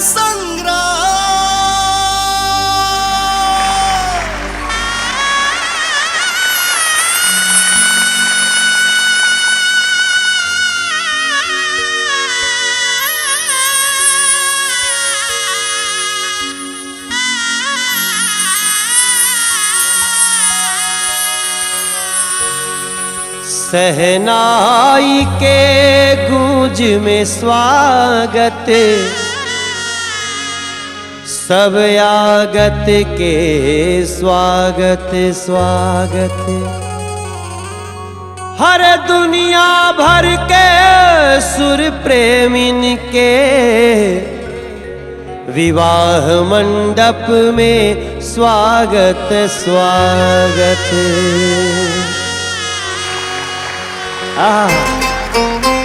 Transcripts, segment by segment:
संग्राम। सहनाई के गूंज में स्वागत, सब आगत के स्वागत स्वागत। हर दुनिया भर के सुर प्रेमिन के विवाह मंडप में स्वागत स्वागत।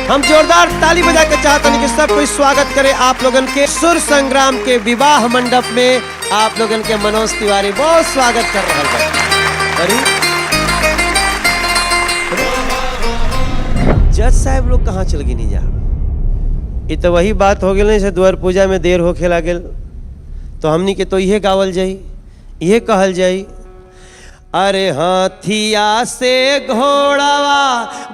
हम जोरदार ताली बजा के चाहते हैं कि सब कोई स्वागत करे आप लोगन के सुर संग्राम के विवाह मंडप में। आप लोगन के मनोज तिवारी बहुत स्वागत कर रहा है। जज साहब लोग कहाँ चल गई नहीं जा? ये तो वही बात हो गई ना, जैसे द्वार पूजा में देर होखे लागल तो हमनी के तो यह गावल जाई, यह कहल जाई, अरे हाथिया से घोड़ावा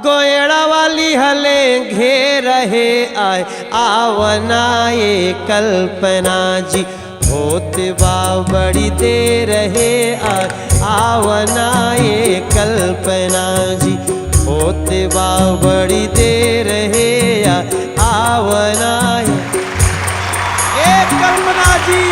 गोयड़ा वाली हले घेर रहे आए आवना ये कल्पना जी होत बा बड़ी दे रहे आए आवना ये कल्पना जी होत बा बड़ी दे रहे आए आवना ये कल्पना जी।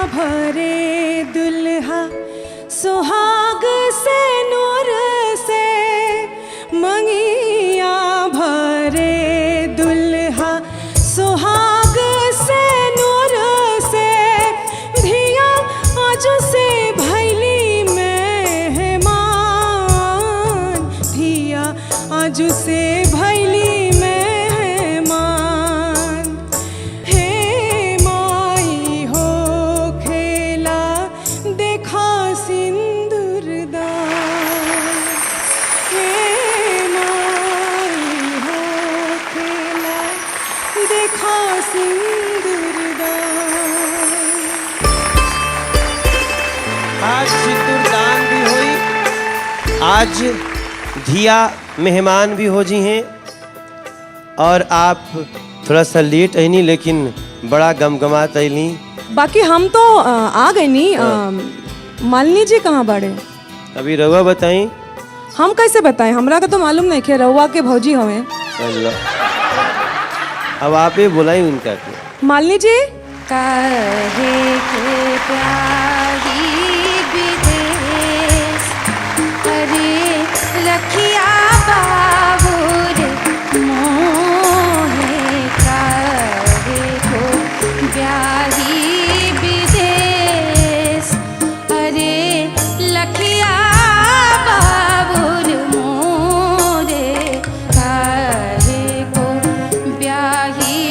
भरे दुल्हा सुहाग से नूर से, मंगिया भरे दुल्हा सुहाग से नूर से, धिया आज से भैली मेहमान, धिया आज से भैली आज सिंदूरदान भी हुई, आज धिया मेहमान भी हो जी हैं। और आप थोड़ा सा लेट आईनी लेकिन बड़ा गमगमात आईली। बाकी हम तो आ गए नी। मालिनी जी कहाँ बड़े? अभी रउआ बताई। हम कैसे बताएं, हमरा का तो मालूम नहीं कि रउआ के भौजी हवे। अब आप ही बुलाई उनका के। मालिनी जी कहे के प्यारी विदेश, अरे रखिया बाबूर मोहे, कहे को प्यारी विदेश, अरे लखिया बाबूर मोरे, कहे को ब्याही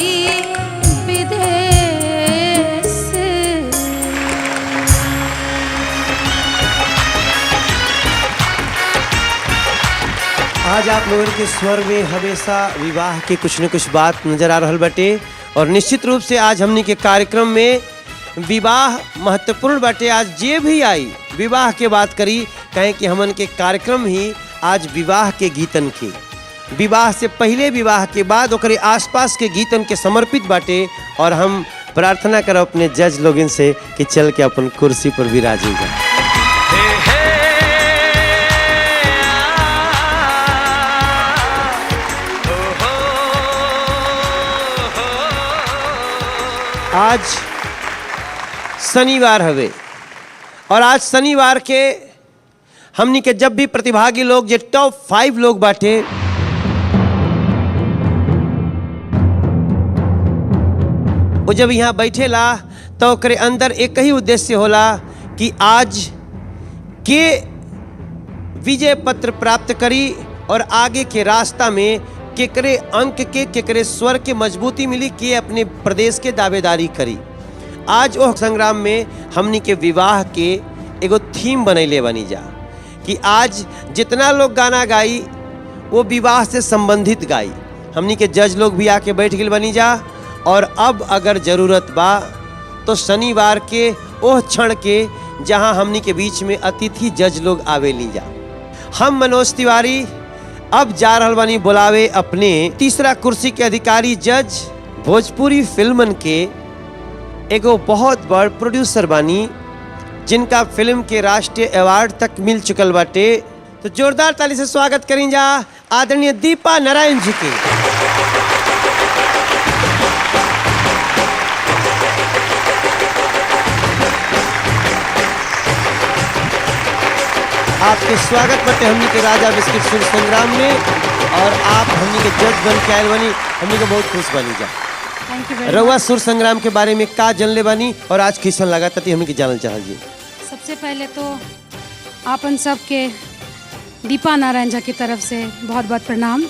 आज आप लोगों के स्वर में हमेशा विवाह के कुछ न कुछ बात नजर आ रहा बाटे। और निश्चित रूप से आज हमनी के कार्यक्रम में विवाह महत्वपूर्ण बाटे। आज जे भी आई विवाह के बात करी, कहें कि हमन के कार्यक्रम ही आज विवाह के गीतन के, विवाह से पहले विवाह के बाद ओकरे आसपास के गीतन के समर्पित बाटे। और हम प्रार्थना करब अपने जज लोगन से कि चल के अपन कुर्सी पर विराजी जाए। आज शनिवार हवे और आज शनिवार के हमनी के जब भी प्रतिभागी लोग जे टॉप 5 लोग बाटे, वो जब यहाँ बैठेला तो ओकरे अंदर एक ही उद्देश्य होला कि आज के विजय पत्र प्राप्त करी और आगे के रास्ता में केकरे अंक के केकरे स्वर के मजबूती मिली कि अपने प्रदेश के दावेदारी करी। आज वो संग्राम में हमनी के विवाह के एगो थीम बनैले बनी जा कि आज जितना लोग गाना गाई वो विवाह से संबंधित गाई। हमनी के जज लोग भी आके बैठ गए बनी जा, और अब अगर जरूरत बा तो शनिवार के ओह क्षण के जहां हमनी के बीच में अतिथि जज लोग आवे ली जा। हम मनोज तिवारी अब जा रहल बानी बुलावे अपने तीसरा कुर्सी के अधिकारी जज, भोजपुरी फिल्मन के एगो बहुत बड़ प्रोड्यूसर बानी, जिनका फिल्म के राष्ट्रीय अवार्ड तक मिल चुकल बाटे। तो जोरदार ताली से स्वागत करें जा आदरणीय दीपा नारायण जी के। आपके स्वागत बटे हमनी के राजा बिस्किट सुर संग्राम में, और आप हमनी के जज बन के आयल बनी, हमनी के बहुत खुश बनी जा। थैंक यू वेरी रउआ सुर संग्राम के बारे में का जानले बानी और आज कैसन लगा तती हमनी के जानल चाहल जी। सबसे पहले तो आपन सब के दीपा नारायण झा की तरफ से बहुत बहुत प्रणाम,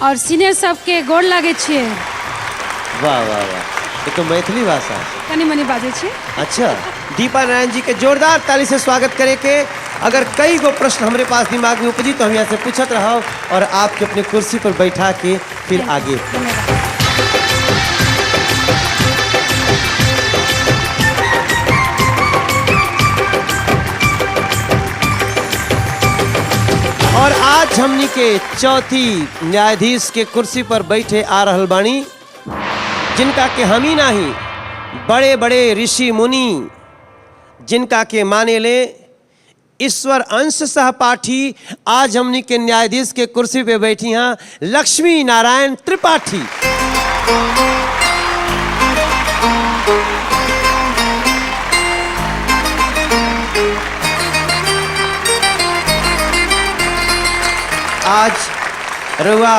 और सीनियर सब के गोड़ लागे छिए। वाह वाह वाह, ये तो मैथिली भाषा। कनी मनी बाजे छिए। अच्छा, दीपा नारायण जी के जोरदार ताली से स्वागत करे के। अगर कई गो प्रश्न हमारे पास दिमाग में उपजी तो हम यहाँ से पूछत रहो और आपके अपने कुर्सी पर बैठा के फिर आगे। और आज हमनी के चौथी न्यायाधीश के कुर्सी पर बैठे आ रहल बानी, जिनका के हम ही नहीं बड़े बड़े ऋषि मुनि जिनका के माने ले ईश्वर अंश सहपाठी, आज हमनी के न्यायाधीश के कुर्सी पे बैठी हैं लक्ष्मी नारायण त्रिपाठी। आज रउआ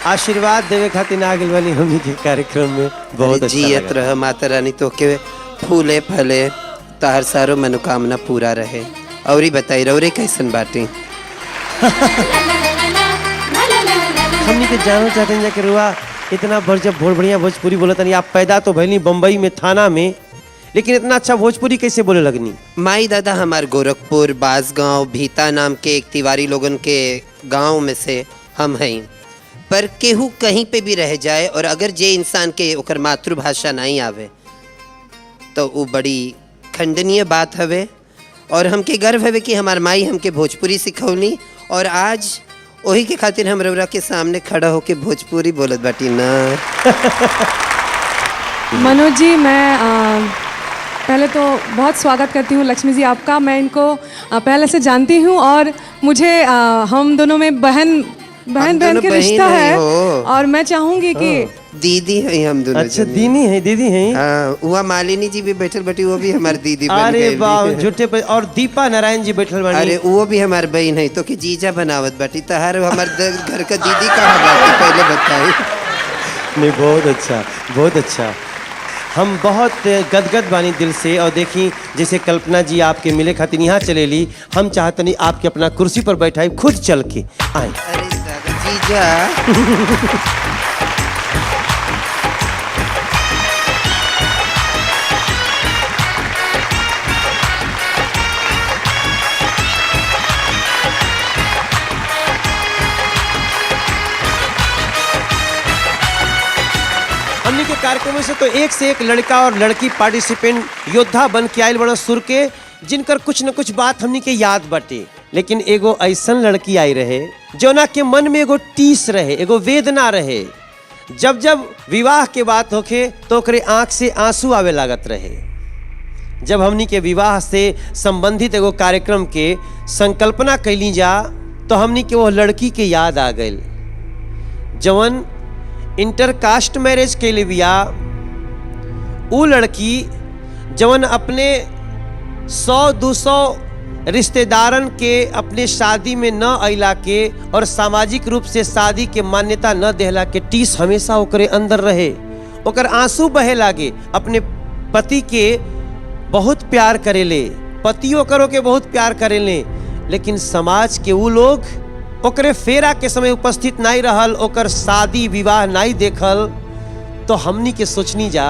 आशीर्वाद देवे खातिर आ गइल बानी हमनी के कार्यक्रम में। बहुत अच्छा जियत लगा। रह माता रानी तो के फूले फले तार सारो मनोकामना पूरा रहे। और ही बताई रौरे कैसन बाटी? हमनी के जानना चाहते हैं कि रुआ इतना जब बढ़िया भोजपुरी बोलत नहीं, आप पैदा तो भइली बम्बई में थाना में, लेकिन इतना अच्छा भोजपुरी कैसे बोले लगनी? माई दादा हमार गोरखपुर बासगांव भीता नाम के एक तिवारी लोगन के गांव में से हम हैं। पर केहू कहीं पे भी रह जाए और अगर जे इंसान के ओकर मातृभाषा नहीं आवे तो वो बड़ी खंडनीय बात हवे। और हमके गर्व हवे कि हमार माई हमके भोजपुरी सिखौली, और आज वही के खातिर हम रउरा के सामने खड़ा होके भोजपुरी बोलत बाटी ना। मनोज जी, मैं पहले तो बहुत स्वागत करती हूँ लक्ष्मी जी आपका। मैं इनको पहले से जानती हूँ और मुझे हम दोनों में बहन के रिश्ता है, और मैं चाहूंगी कि दीदी है हम दोनों। अच्छा, दीदी है। हाँ, वहाँ मालिनी जी भी बैठल बटी, वो भी हमारी दीदी बन अरे गई। वाह, झूठे पे। और दीपा नारायण जी बैठल बानी। अरे वो भी हमार बहन है, तो कि जीजा बनावत बाटी। तहार हमार घर का दीदी कहाँ बाटी पहले बताई। नहीं, बहुत अच्छा, बहुत अच्छा। हम बहुत गदगद बानी दिल से। और देखी जैसे कल्पना जी आपके मिले खातिर यहाँ चलेली, हम चाहते नहीं आपके अपना कुर्सी पर बैठाई, खुद चल के आए। अरे दादा जीजा। हमनी के कार्यक्रमों से तो एक से एक लड़का और लड़की पार्टिसिपेंट योद्धा बन के आयल बड़ा सुर के, जिनकर कुछ न कुछ बात हमनी के याद बटे। लेकिन एगो ऐसन लड़की आई रहे जोना के मन में एगो टीस रहे, एगो वेदना रहे। जब जब विवाह के बात होखे तो ओकरे आंख से आंसू आवे लागत रहे। जब हमनी के विवाह से संबंधित एगो कार्यक्रम के संकल्पना कैली जा तो हमनी के वो लड़की के याद आ गई जवन इंटरकास्ट मैरिज के लिए बिया। वो लड़की जवन अपने 100-200 रिश्तेदारन के अपने शादी में न अइला के और सामाजिक रूप से शादी के मान्यता न देहला के टीस हमेशा ओकरे अंदर रहे। ओकर आंसू बहे लागे। अपने पति के बहुत प्यार करेले, पतियों करो के बहुत प्यार करेले, लेकिन समाज के वो लोग ओकरे फेरा के समय उपस्थित नहीं रहल, ओकर शादी विवाह नहीं देखल। तो हमनी के सोचनी जा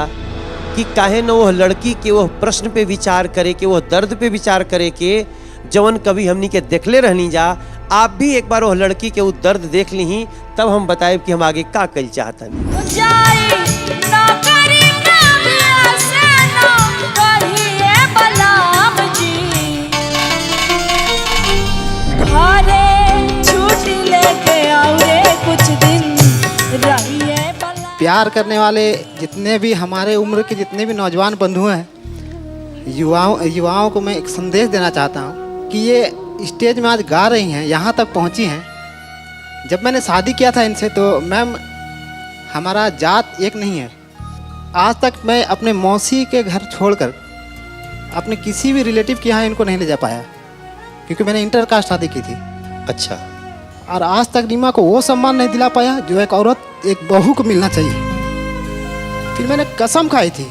कि काहे न वो लड़की के वो प्रश्न पे विचार करे के, वो दर्द पे विचार करे के जवन कभी हमनी के देखले रहनी जा। आप भी एक बार वो लड़की के वो दर्द देख ली, तब हम बताए कि हम आगे का कल चाहता नहीं। प्यार करने वाले जितने भी हमारे उम्र के जितने भी नौजवान बंधु हैं, युवाओं को मैं एक संदेश देना चाहता हूँ कि ये स्टेज में आज गा रही हैं, यहाँ तक पहुँची हैं। जब मैंने शादी किया था इनसे तो मैम हमारा जात एक नहीं है। आज तक मैं अपने मौसी के घर छोड़कर अपने किसी भी रिलेटिव के यहाँ इनको नहीं ले जा पाया, क्योंकि मैंने इंटर कास्ट शादी की थी। अच्छा। और आज तक रीमा को वो सम्मान नहीं दिला पाया जो एक औरत एक बहू को मिलना चाहिए। फिर मैंने कसम खाई थी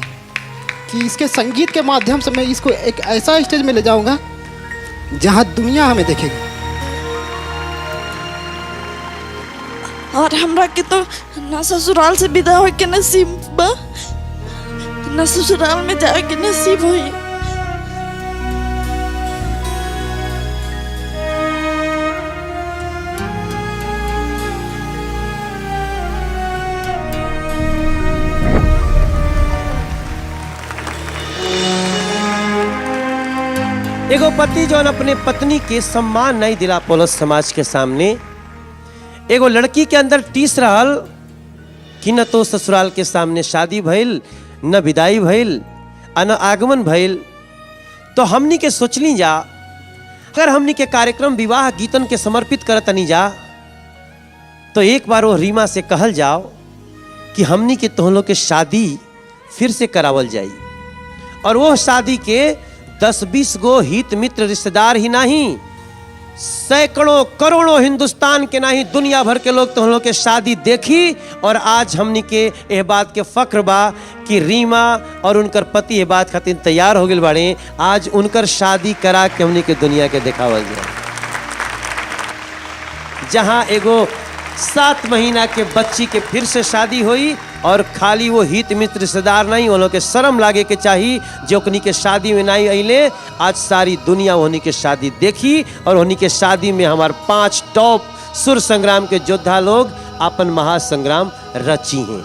कि इसके संगीत के माध्यम से मैं इसको एक ऐसा स्टेज में ले जाऊंगा जहां दुनिया हमें देखेगी। और हमरा के तो ना ससुराल से विदा हो के नसीब बा, ना ससुराल में जाए के नसीब हुई। एगो पति जो अपने पत्नी के सम्मान नहीं दिला पौलस समाज के सामने, एगो लड़की के अंदर टीस रहल कि न तो ससुराल के सामने शादी भइल, न विदाई भइल, न आगमन भइल। तो हमनी के सोचली जा, अगर हमनी के कार्यक्रम विवाह गीतन के समर्पित करतनी जा, तो एक बार वो रीमा से कहल जाओ कि हमनी के तुम लोग के शादी फिर से करावल जाई। और वो शादी के 10-20 गो हित मित्र रिश्तेदार ही नहीं, सैकड़ों करोड़ों हिंदुस्तान के नहीं दुनिया भर के लोग तो हम लोग के शादी देखी। और आज हमनी के यह बात के फख्र बा कि रीमा और उनकर पति ये बात खातिर तैयार हो गए बाड़े। आज उनकर शादी करा के हमनी के दुनिया के दिखावल जाए, जहां एगो 7 महीना के बच्ची के फिर से शादी हुई। और खाली वो हित मित्र रिश्तेदार नहीं, वो लोग के शर्म लागे के चाहिए जो उन्हीं के शादी में नहीं अइले। आज सारी दुनिया उन्हीं के शादी देखी और उन्हीं के शादी में हमारे 5 टॉप सुर संग्राम के योद्धा लोग अपन महासंग्राम रची हैं।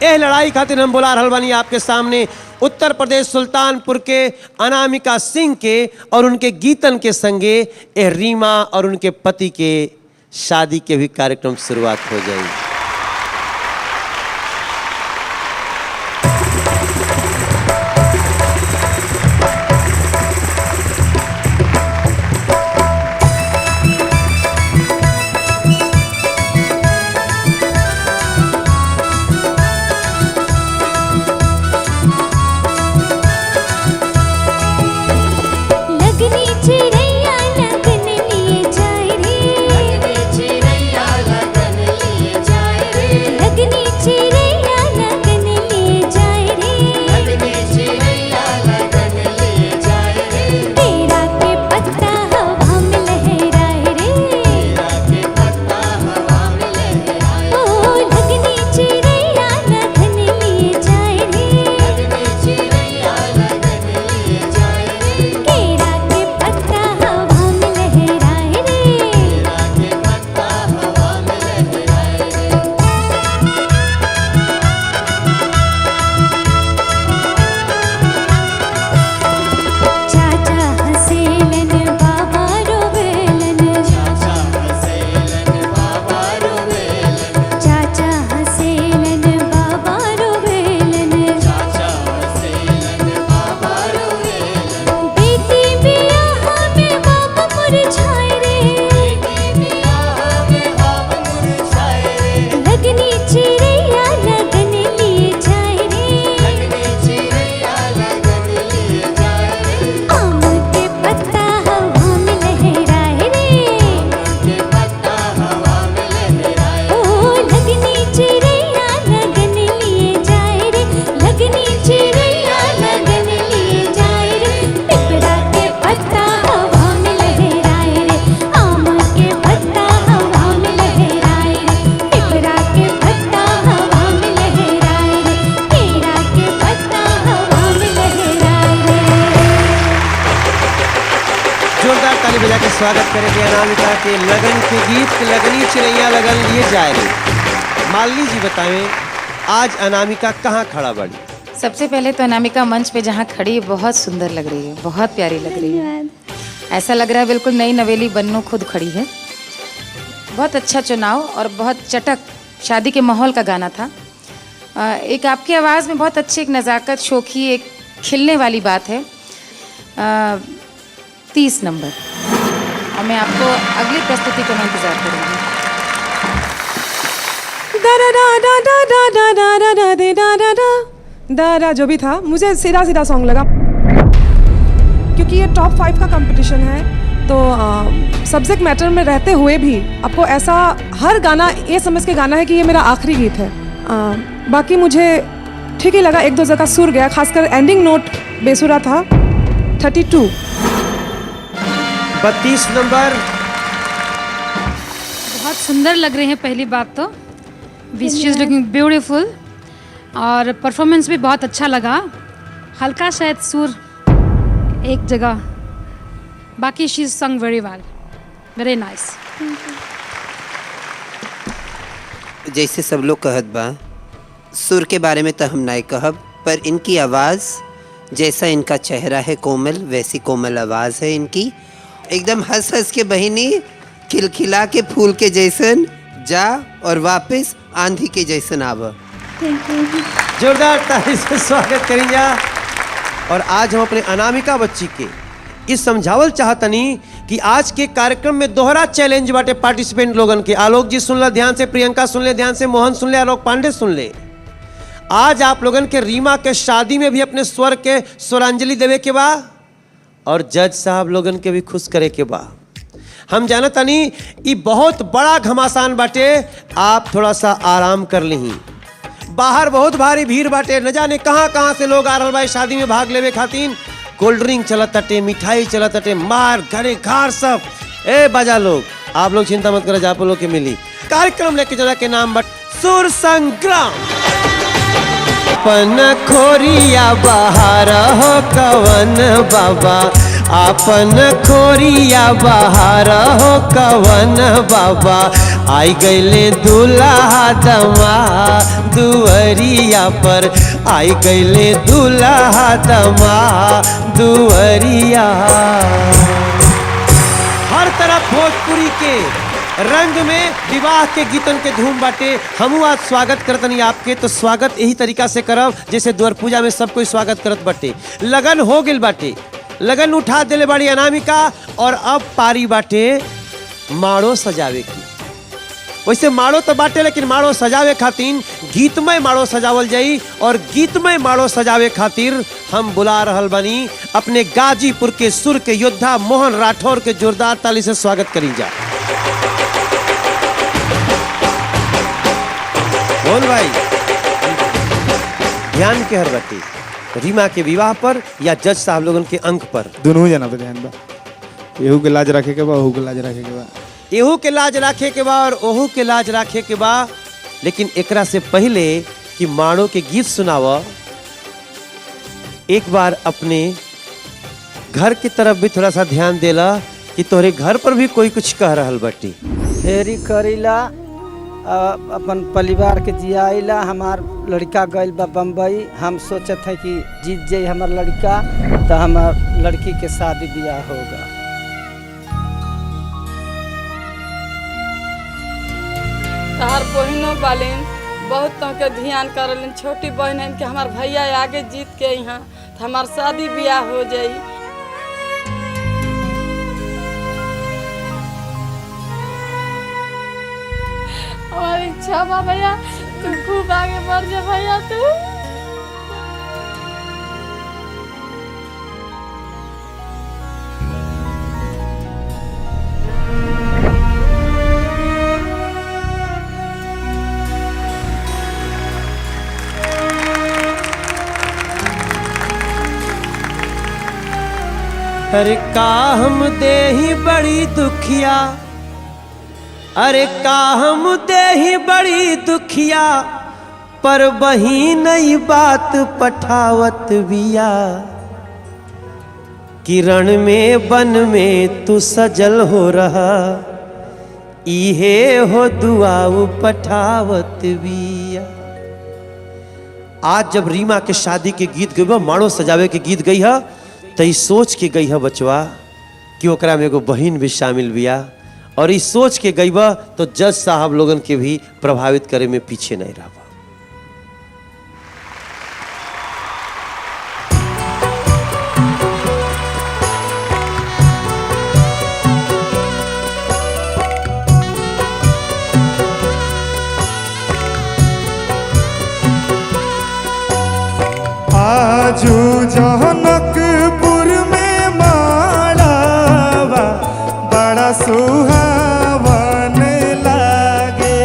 यह लड़ाई खातिर हम बुला रहल बानी आपके सामने उत्तर प्रदेश सुल्तानपुर के अनामिका सिंह के और उनके गीतन के संगे यह रीमा और उनके पति के शादी के भी कार्यक्रम शुरुआत हो जाएगी। लगन लिए जाए रे, लगन लिए जाए। स्वागत करेंगे अनामिका के लगन के गीत लगनी चिड़ैया लगन लिए जाए। मालिनी जी बताएं, आज अनामिका कहाँ खड़ा बड़ी? सबसे पहले तो अनामिका मंच पे जहाँ खड़ी है बहुत सुंदर लग रही है, बहुत प्यारी लग रही है। ऐसा लग रहा है बिल्कुल नई नवेली बन्नू खुद खड़ी है। बहुत अच्छा चुनाव और बहुत चटक शादी के माहौल का गाना था। एक आपकी आवाज़ में बहुत अच्छी एक नज़ाकत, शोखी, एक खिलने वाली बात है। 30 नंबर, और मैं आपको अगली प्रस्तुति का इंतज़ार करूँगी। दादा जो भी था, मुझे सीधा सीधा सॉन्ग लगा क्योंकि ये टॉप 5 का कंपटीशन है। तो सब्जेक्ट मैटर में रहते हुए भी आपको ऐसा हर गाना ये समझ के गाना है कि ये मेरा आखिरी गीत है। बाकी मुझे ठीक ही लगा, एक दो जगह सुर गया, खासकर एंडिंग नोट बेसुरा था। 32 नंबर। बहुत सुंदर लग रहे हैं। पहली बात तो शी इज़ लुकिंग ब्यूटीफुल, और परफॉर्मेंस भी बहुत अच्छा लगा। हल्का शायद सुर एक जगह, बाकी शी संग वेरी वेल, वेरी नाइस। जैसे सब लोग कहत बा, सुर के बारे में तो हम नहीं कहब, पर इनकी आवाज़ जैसा इनका चेहरा है कोमल, वैसी कोमल आवाज़ है इनकी। एकदम हंस हंस के बहिनी, खिलखिला के फूल के जैसन जा और वापस आंधी के जैसन आवा। जोरदार ताली से स्वागत करेंगे। और आज हम अपने अनामिका बच्ची के इस समझावल चाहतनी कि आज के कार्यक्रम में दोहरा चैलेंज बाटे पार्टिसिपेंट लोगन के। आलोक जी सुन ले ध्यान से, प्रियंका सुन ले ध्यान से, मोहन सुन ले, आलोक पांडे सुन ले। आज आप लोगन के रीमा के शादी में भी अपने स्वर के स्वरांजलि देवे के बा, और जज साहब लोगन के भी खुश करे के बा। हम जानतनी ये बहुत बड़ा घमासान बाटे, आप थोड़ा सा आराम कर ली। बाहर बहुत भारी भीड़ बाटे, न जाने कहाँ कहाँ से लोग आ रहा बा शादी में भाग लेवे खातिर। कोल्ड ड्रिंक चलत तटे, मिठाई चलत तटे, मार घरे घर सब। ए बाजा लोग, आप लोग चिंता मत करो, आप लोग के मिली। कार्यक्रम लेके चला के नाम बट सुर संग्राम। अपन खोरिया बाहर हो कवन बाबा, अपन खोरिया बाहर हो कवन बाबा, आई गईले दूल्हा दमा दुअरिया पर, आई गईले दूल्हा दमा दुअरिया। हर तरफ भोजपुरी के रंग में विवाह के गीतन के धूम बाटे। हमू आज स्वागत करतनी आपके, तो स्वागत यही तरीका से करब जैसे द्वार पूजा में सब कोई स्वागत करत बाटे। लगन हो गेल बाटे, लगन उठा देले बाड़ी अनामिका, और अब पारी बाटे माड़ो सजावे की। वैसे माड़ो तो बाटे, लेकिन माड़ो सजावे खातिर गीतमय माड़ो सजावल जाई, और गीतमय माड़ो सजावे खातिर हम बुला रहल बनी अपने गाजीपुर के सुर के योद्धा मोहन राठौर के। जोरदार ताली से स्वागत करी जा। मोहन भाई, ध्यान के हर बाटे, रीमा के विवाह पर या जज साहब लोगन के अंक पर? दोनों जना पे ध्यान बा। एहू के लाज रखे के बा, ओहू के लाज रखे के बा। एहू के लाज रखे के बा और ओहू के लाज रखे के बा। लेकिन एकरा से पहले कि माड़ो के गीत सुनावा, एक बार अपने घर की तरफ भी थोड़ा सा ध्यान देला कि तोहरे घर पर भी कोई कुछ कह रहल बाटी। फेरी करीला, अपन परिवार के जियाइला। हमार लड़का गइल बा बम्बई, हम सोचत हैं कि जीत जाई हमार लड़का तो हमार लड़की के शादी ब्याह होगा। तहार बहनों बालिन बहुत तोहके ध्यान करलिन, छोटी बहन के हमार भैया आगे जीत के यहाँ तो हमार शादी ब्याह हो जाई। और इच्छा बा भैया, तू खूब आगे बढ़ जा भैया तू। अरे का हम देही बड़ी दुखिया, अरे का हम देही बड़ी दुखिया, पर वही नई बात पठावत बिया। किरण में बन में तू सजल हो रहा, इहे हो दुआऊ पठावत बिया। आज जब रीमा के शादी के गीत गई, माड़ो सजावे के गीत गई है, तो ई सोच के गई है बचवा कि ओकरा में एगो बहिन भी शामिल बिया, और ई सोच के गई बा तो जज साहब लोगन के भी प्रभावित करे में पीछे नहीं रहा। आजू जनकपुर में माड़ावा बड़ा सुहावन लागे।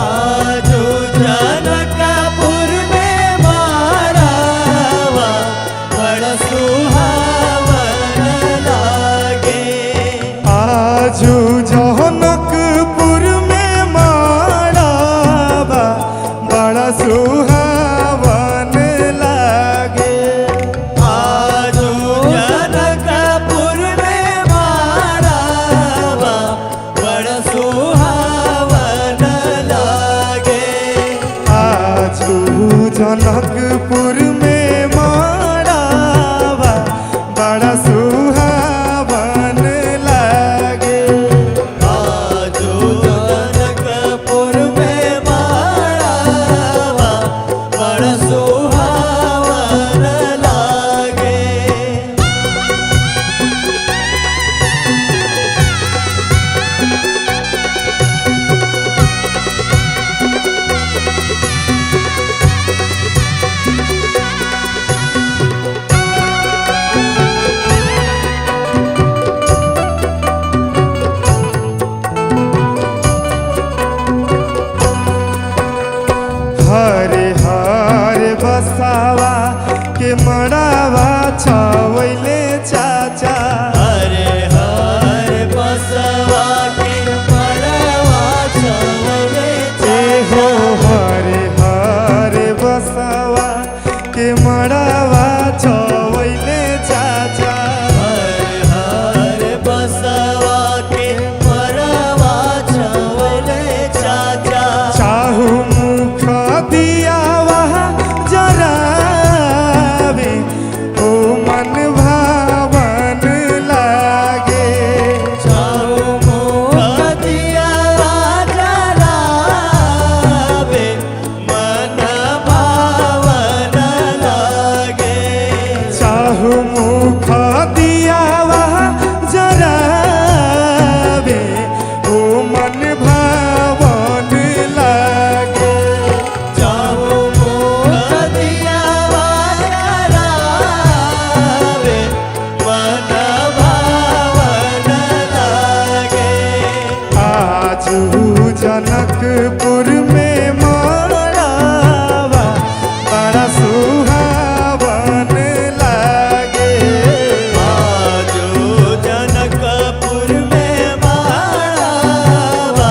आजू जनकपुर में माड़ावा बड़ा सुहावन लागे। आजू जनकपुर में माड़ावा बड़ा सुहावन जनकपुर में माड़ावा बड़ा सुहावन लागे। आजू जनकपुर में माड़ावा बड़ा सुहावन लागे। हरे हरे बसावा के मड़ावा छवैले चाचा। हरे हरे बसवा के मड़वा छवैले हो हरे हरे बसावा के मड़ावा छवैले चाचा। हरे हरे बसवा के मड़वा छवैले चाचा। चाहू मुख दियावा जरावे ओ मन भावन लागे। चाहू मुख दियावा जरावे मन भावन लागे। चाहू मुख दियावा जरावे ओ मन भावन लागे। चाहू मुख दियावा जरावे मन भावन लागे। आजू जनकपुर में माड़ावा बड़ा सुहावन लागे। आजू जनकपुर में माड़ावा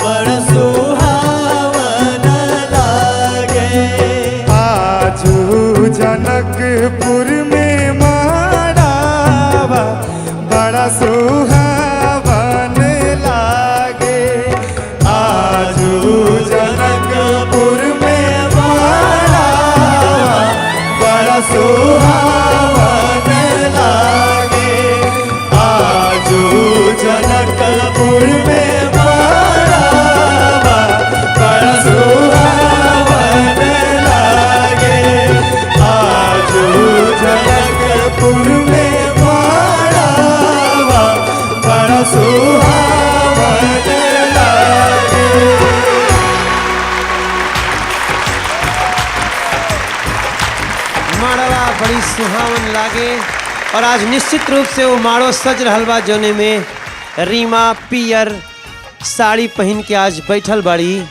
बड़ा सुहावन लागे। आजू जनकपुर में माड़ावा बड़ा सुहावन लागे। आजू जनकपुर में माड़ावा बड़ा सुहावन लागे। आजू जनकपुर में माड़ावा बड़ा सुहावन लागे। आजू जनकपुर में माड़ावा बड़ा सुहावन लागे। माड़वा बड़ी सुहावन लागे। और आज निश्चित रूप से वो माड़ो सज रहल बा, जोने में रीमा पियर साड़ी पहन के आज बैठल बाड़ी।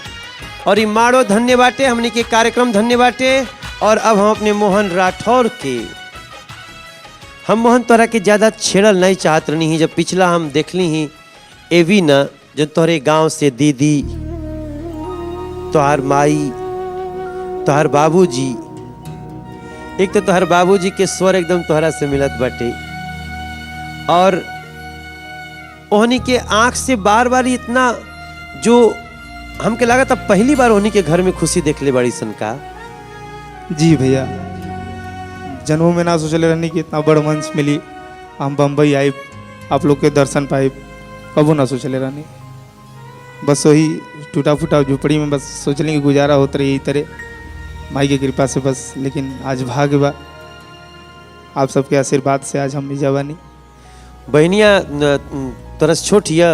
और ये माड़ो धन्य बाटे, हमने के कार्यक्रम धन्य बाटे। और अब हम अपने मोहन राठौर के, हम मोहन तोरा के ज़्यादा छेड़ल नहीं चाहत रही ही। जब पिछला हम देखली ही एवी न, जो तोहरे गांव से दीदी, तोहार माई, तोहार बाबूजी, एक तो तोहर बाबूजी के स्वर एकदम तोहरा से मिलत बाटे, और ओहनी के आंख से बार बार इतना जो हमके लगा था पहली बार ओहनी के घर में खुशी देख ले बड़ी सन का। जी भैया, जन्मों में ना सोचले रहनी कि इतना बड़ मंच मिली, हम बम्बई आए आप लोग के दर्शन पाए, कबू ना सोचले रहनी। बस वही टूटा फूटा झुपड़ी में बस सोचले कि गुजारा होता रही तरह माई की कृपा से बस। लेकिन आज भाग्य बा आप सबके आशीर्वाद से आज हम भी जवानी। बहनिया तरस छोट या?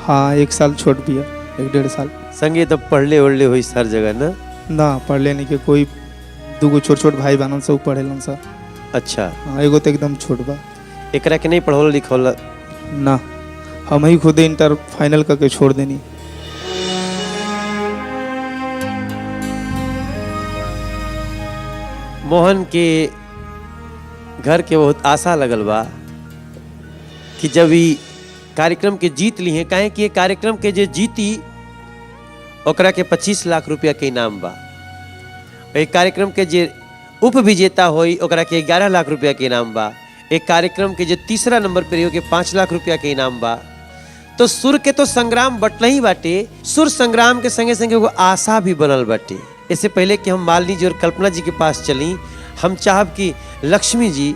हाँ, 1 साल छोट भी है, 1-1.5 साल। संगे तब पढ़ले उड़ले हुई हर जगह ना? ना पढ़ले नहीं के, कोई 2 छोट छोट भाई बहन से पढ़े लन सा। अच्छा। हाँ, एगो तो एकदम छोट बा। एकरा के नहीं पढ़ौल लिखौल? ना, हम ही खुद इंटर फाइनल करके छोड़ देनी। मोहन के घर के बहुत आशा लगल बा कि जब ई कार्यक्रम के जीत ली है, काहे कि ये कार्यक्रम के जे जीती ओकरा के 25 लाख रुपया के इनाम बा। एक कार्यक्रम के जे उप विजेता होई ओकरा के 11 लाख रुपया के इनाम बा। एक कार्यक्रम के जे तीसरा नंबर पर हो के 5 लाख रुपया के इनाम बा। तो सुर के तो संग्राम बटल ही बाटे, सुर संग्राम के संगे संगे एगो आशा भी बनल बाटे। इससे पहले कि हम मालिनी जी और कल्पना जी के पास चली, हम चाहब कि लक्ष्मी जी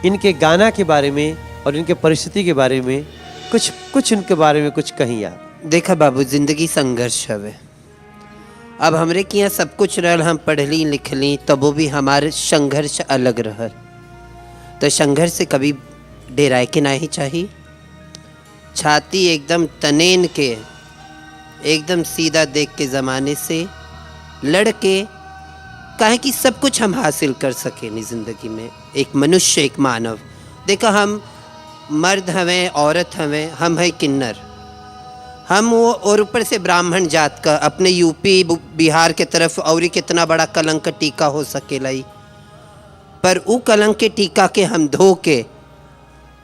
इनके गाना के बारे में और इनके परिस्थिति के बारे में कुछ इनके बारे में कुछ कहीं आप। देखा बाबू, जिंदगी संघर्ष हवे। अब हमरे के यहाँ सब कुछ रहल, हम पढ़ली लिखली, तबो भी हमारे संघर्ष अलग रहल। तो संघर्ष से कभी डेराए के नहीं चाहिए। छाती एकदम तनेन के, एकदम सीधा देख के ज़माने से लड़ के, काहे कि सब कुछ हम हासिल कर सके नहीं ज़िंदगी में। एक मनुष्य, एक मानव। देखा, हम मर्द हमें, औरत हमें, हम है किन्नर, हम वो, और ऊपर से ब्राह्मण जात का, अपने यूपी बिहार के तरफ और कितना बड़ा कलंक टीका हो सकेला ही। पर वो कलंक के टीका के हम धो के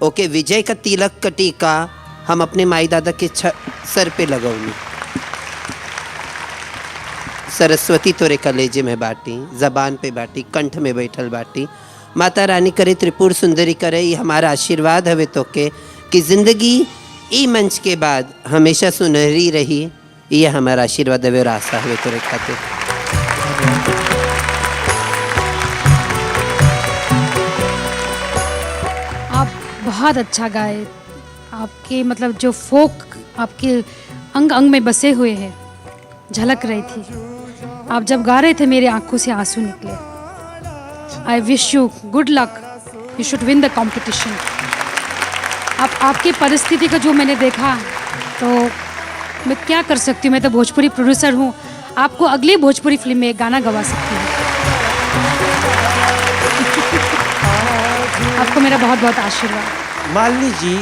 ओके विजय का तिलक का टीका हम अपने माई दादा के सर पे लगौनी। सरस्वती तोरे कलेजे में बाटी, जबान पे बाटी, कंठ में बैठल बाटी। माता रानी करे, त्रिपुर सुंदरी करे, ये हमारा आशीर्वाद हवे तो के कि जिंदगी ई मंच के बाद हमेशा सुनहरी रही। ये हमारा आशीर्वाद हवे और आशा हवे तोरे खातिर। आप बहुत अच्छा गाए। आपके मतलब जो फोक आपके अंग अंग में बसे हुए हैं, झलक रही थी। आप जब गा रहे थे मेरे आंखों से आंसू निकले। I wish you good luck, you should win the competition. आपकी परिस्थिति का जो मैंने देखा, तो मैं क्या कर सकती हूँ, मैं तो भोजपुरी प्रोड्यूसर हूँ। आपको अगली भोजपुरी फिल्म में एक गाना गवा सकती हूँ। आपको मेरा बहुत बहुत आशीर्वाद। मालिनी जी,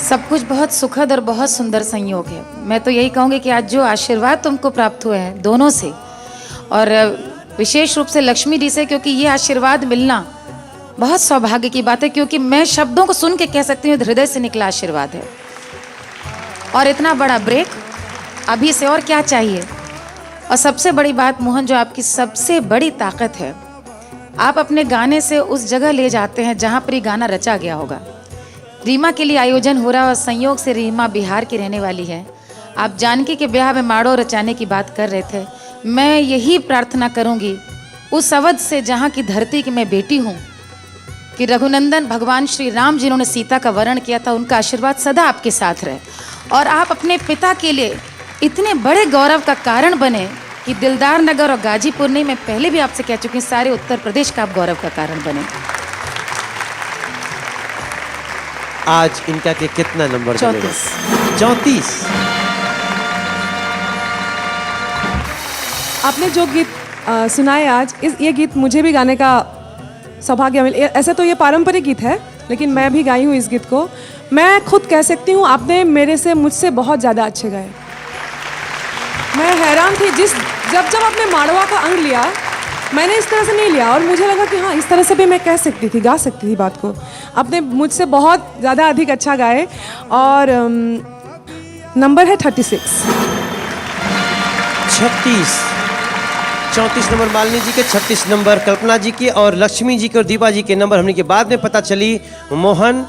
सब कुछ बहुत सुखद और बहुत सुंदर संयोग है। मैं तो यही कहूँगी कि आज जो आशीर्वाद तुमको प्राप्त हुए हैं दोनों से, और विशेष रूप से लक्ष्मी जी से, क्योंकि ये आशीर्वाद मिलना बहुत सौभाग्य की बात है। क्योंकि मैं शब्दों को सुन के कह सकती हूँ हृदय से निकला आशीर्वाद है। और इतना बड़ा ब्रेक, अभी से और क्या चाहिए। और सबसे बड़ी बात मोहन, जो आपकी सबसे बड़ी ताकत है, आप अपने गाने से उस जगह ले जाते हैं जहाँ पर ये गाना रचा गया होगा। रीमा के लिए आयोजन हो रहा है और संयोग से रीमा बिहार की रहने वाली है। आप जानकी के ब्याह में माड़ो रचाने की बात कर रहे थे। मैं यही प्रार्थना करूंगी उस अवध से जहाँ की धरती की मैं बेटी हूँ, कि रघुनंदन भगवान श्री राम जिन्होंने सीता का वरण किया था, उनका आशीर्वाद सदा आपके साथ रहे। और आप अपने पिता के लिए इतने बड़े गौरव का कारण बने कि दिलदार नगर और गाजीपुर नहीं, मैं पहले भी आपसे कह चुकी हूँ, सारे उत्तर प्रदेश का आप गौरव का कारण बने। आज इनका के कितना नंबर? 34। 34। आपने जो गीत सुनाए आज, ये गीत मुझे भी गाने का सौभाग्य मिले। ऐसे तो ये पारंपरिक गीत है, लेकिन मैं भी गाई हूँ इस गीत को। मैं खुद कह सकती हूँ आपने मुझसे बहुत ज़्यादा अच्छे गाए। मैं हैरान थी जब आपने माड़वा का अंग लिया, मैंने इस तरह से नहीं लिया और मुझे लगा कि हाँ, इस तरह से भी मैं कह सकती थी, गा सकती थी बात को। आपने मुझसे बहुत ज़्यादा अधिक अच्छा गाए। और नंबर है 36। 34 नंबर मालिनी जी के, 36 नंबर कल्पना जी के और लक्ष्मी जी के और दीपा जी के नंबर हमने के बाद में पता चली। मोहन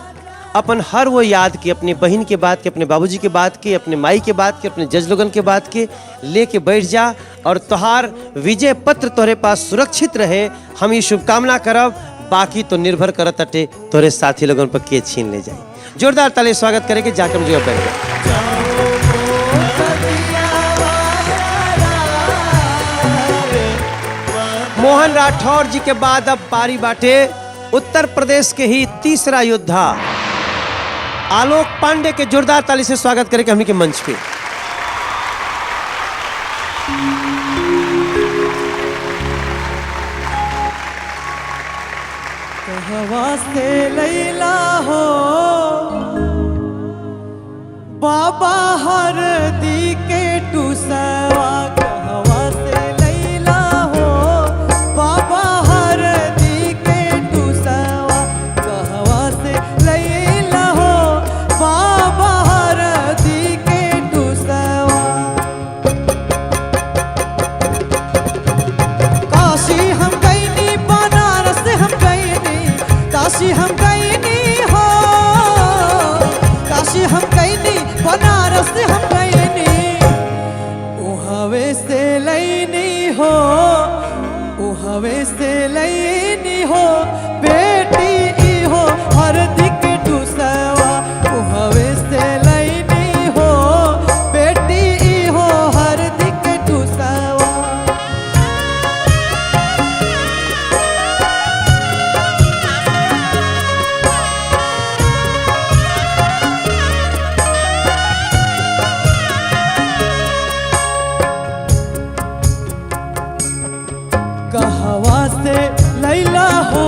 अपन हर वो याद के, अपने बहन के बात के, अपने बाबूजी के बात के, अपने माई के बात के, अपने जज लोगन के बात के लेके बैठ जा और तोहार विजय पत्र तोहरे पास सुरक्षित रहे। हम ये शुभकामना करब, बाकी तो निर्भर करत अटे तोहरे साथी लोगन पर के छीन ले जाए। जोरदार ताली स्वागत करेंगे जाकर मुझे बैठ जाए। मोहन राठौर जी के बाद अब पारी बाटे उत्तर प्रदेश के ही तीसरा योद्धा आलोक पांडे के। जोरदार ताली से स्वागत करेंगे हमने के मंच पे। कहवा से लैला हो बाबा हरदी के टूसवा, कहवा से लैला हो बाबा हरदी के टूसवा, कहवा से लैला हो बाबा हरदी के टूसवा। काशी हम गईनी, बनारस हम गईनी, काशी हम गईनी हो, काशी हम गईनी, बनारस हम गईनी, उहवे से लईनी हो, उहवे से लईनी हो बेटी ई हो हरदी के टूसवा, उहवे से लईनी हो बेटी ई हो हरदी के टूसवा। कहवा से लैला हो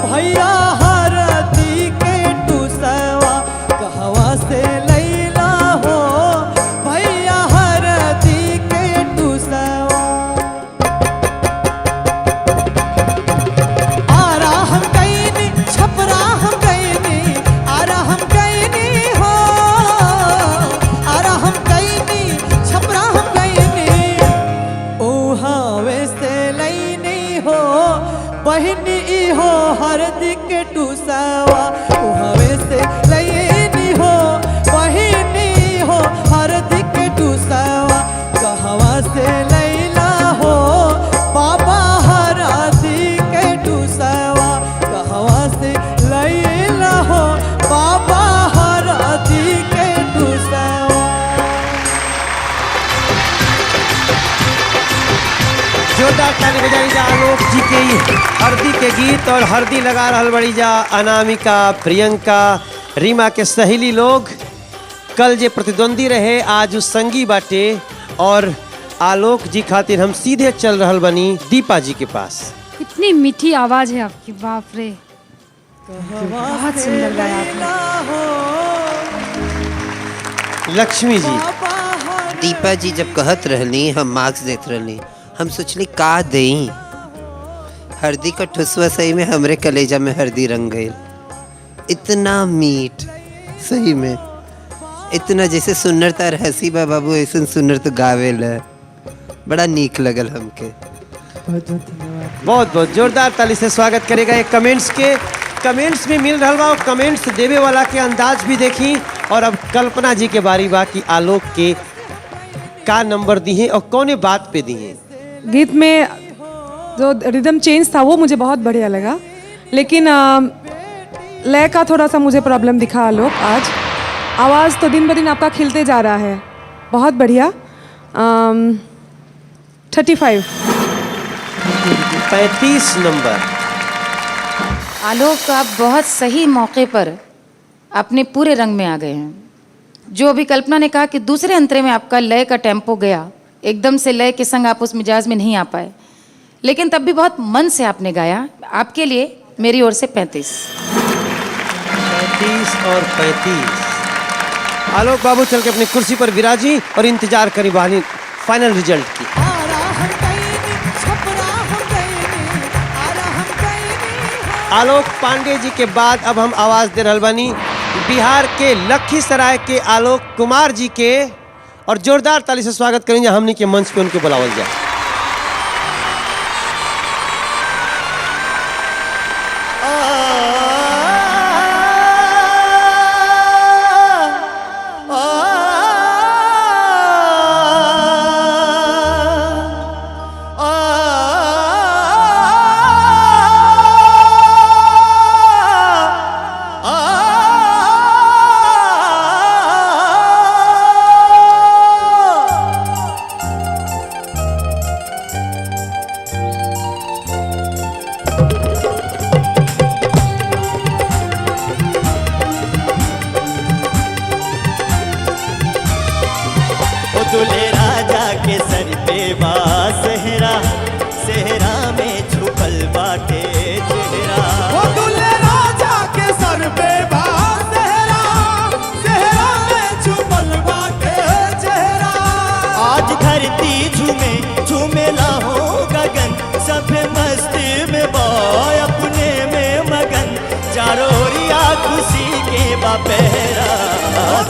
भैया हरदी के टूसवा, कहवा से लैला हो भैया हरदी के टूसवा। आरा हम गईनी, छपरा हम गईनी, आरा हम गईनी हो, आरा हम गईनी, छपरा हम गईनी, उहावे से लईनी हो बहिनी ई हो हरदी के टूसवा, उहावे से लईनी हो बहिनी हो हरदी के टूसवा। कहवा से लैला हो बाबा हरदी के टूसवा, कहवा से लैला हो बाबा हरदी के टूसवा। जोरदार ताली बजाई जा आलोक जी के हरदी के गीत और हरदी लगा रहल बड़ी जा अनामिका, प्रियंका, रीमा के सहेली लोग। कल जे प्रतिद्वंदी रहे आज उस संगी बाटे और आलोक जी खातिर हम सीधे चल रहल बनी दीपा जी के पास। इतनी मीठी आवाज है आपकी, बाप रे, बहुत सुंदर गाया आपने। लक्ष्मी जी, दीपा जी जब कहत रहली हम मार्क्स देत रहली, हम सोचली का देई। हरदी का ठुसवा सही में हमरे कलेजा में हरदी रंग गई। इतना मीठ, सही में इतना जैसे सुन्नर तार हंसी बा बाबू ऐसा सुन्नर तो गावेल है। बड़ा नीक लगल हमके। बहुत बहुत जोरदार ताली से स्वागत करेगा ये कमेंट्स के। कमेंट्स में मिल रहा बा, कमेंट्स देवे वाला के अंदाज भी देखी। और अब कल्पना जी के बारी बा कि आलोक के का नंबर दी है और कौने बात पे दी है। गीत में जो रिदम चेंज था वो मुझे बहुत बढ़िया लगा, लेकिन लय का थोड़ा सा मुझे प्रॉब्लम दिखा आलोक आज। आवाज़ तो दिन ब दिन आपका खिलते जा रहा है, बहुत बढ़िया। 35 नंबर। आलोक, आप बहुत सही मौके पर अपने पूरे रंग में आ गए हैं। जो अभी कल्पना ने कहा कि दूसरे अंतरे में आपका लय का टेम्पो गया, एकदम से लय के संग आप उस मिजाज में नहीं आ पाए, लेकिन तब भी बहुत मन से आपने गाया। आपके लिए मेरी ओर से 35 और 35। आलोक बाबू चल के अपनी कुर्सी पर विराजी और इंतजार करी बहानी फाइनल रिजल्ट की। आलोक पांडे जी के बाद अब हम आवाज दे रहल बानी बिहार के लखीसराय के आलोक कुमार जी के, और जोरदार ताली से स्वागत करेंगे हमने के मंच पे उनके बुलावल जाए। दूल्हे राजा के सर पे बा सेहरा, सेहरा में छुपल बाटे चेहरा। वो दूल्हे राजा के सर पे बा सेहरा, सेहरा में छुपल बाटे चेहरा। आज धरती झूमे झूमेला हो गगन, सब मस्ती में बॉय अपने में मगन, चारों ओरिया खुशी के बापहरा।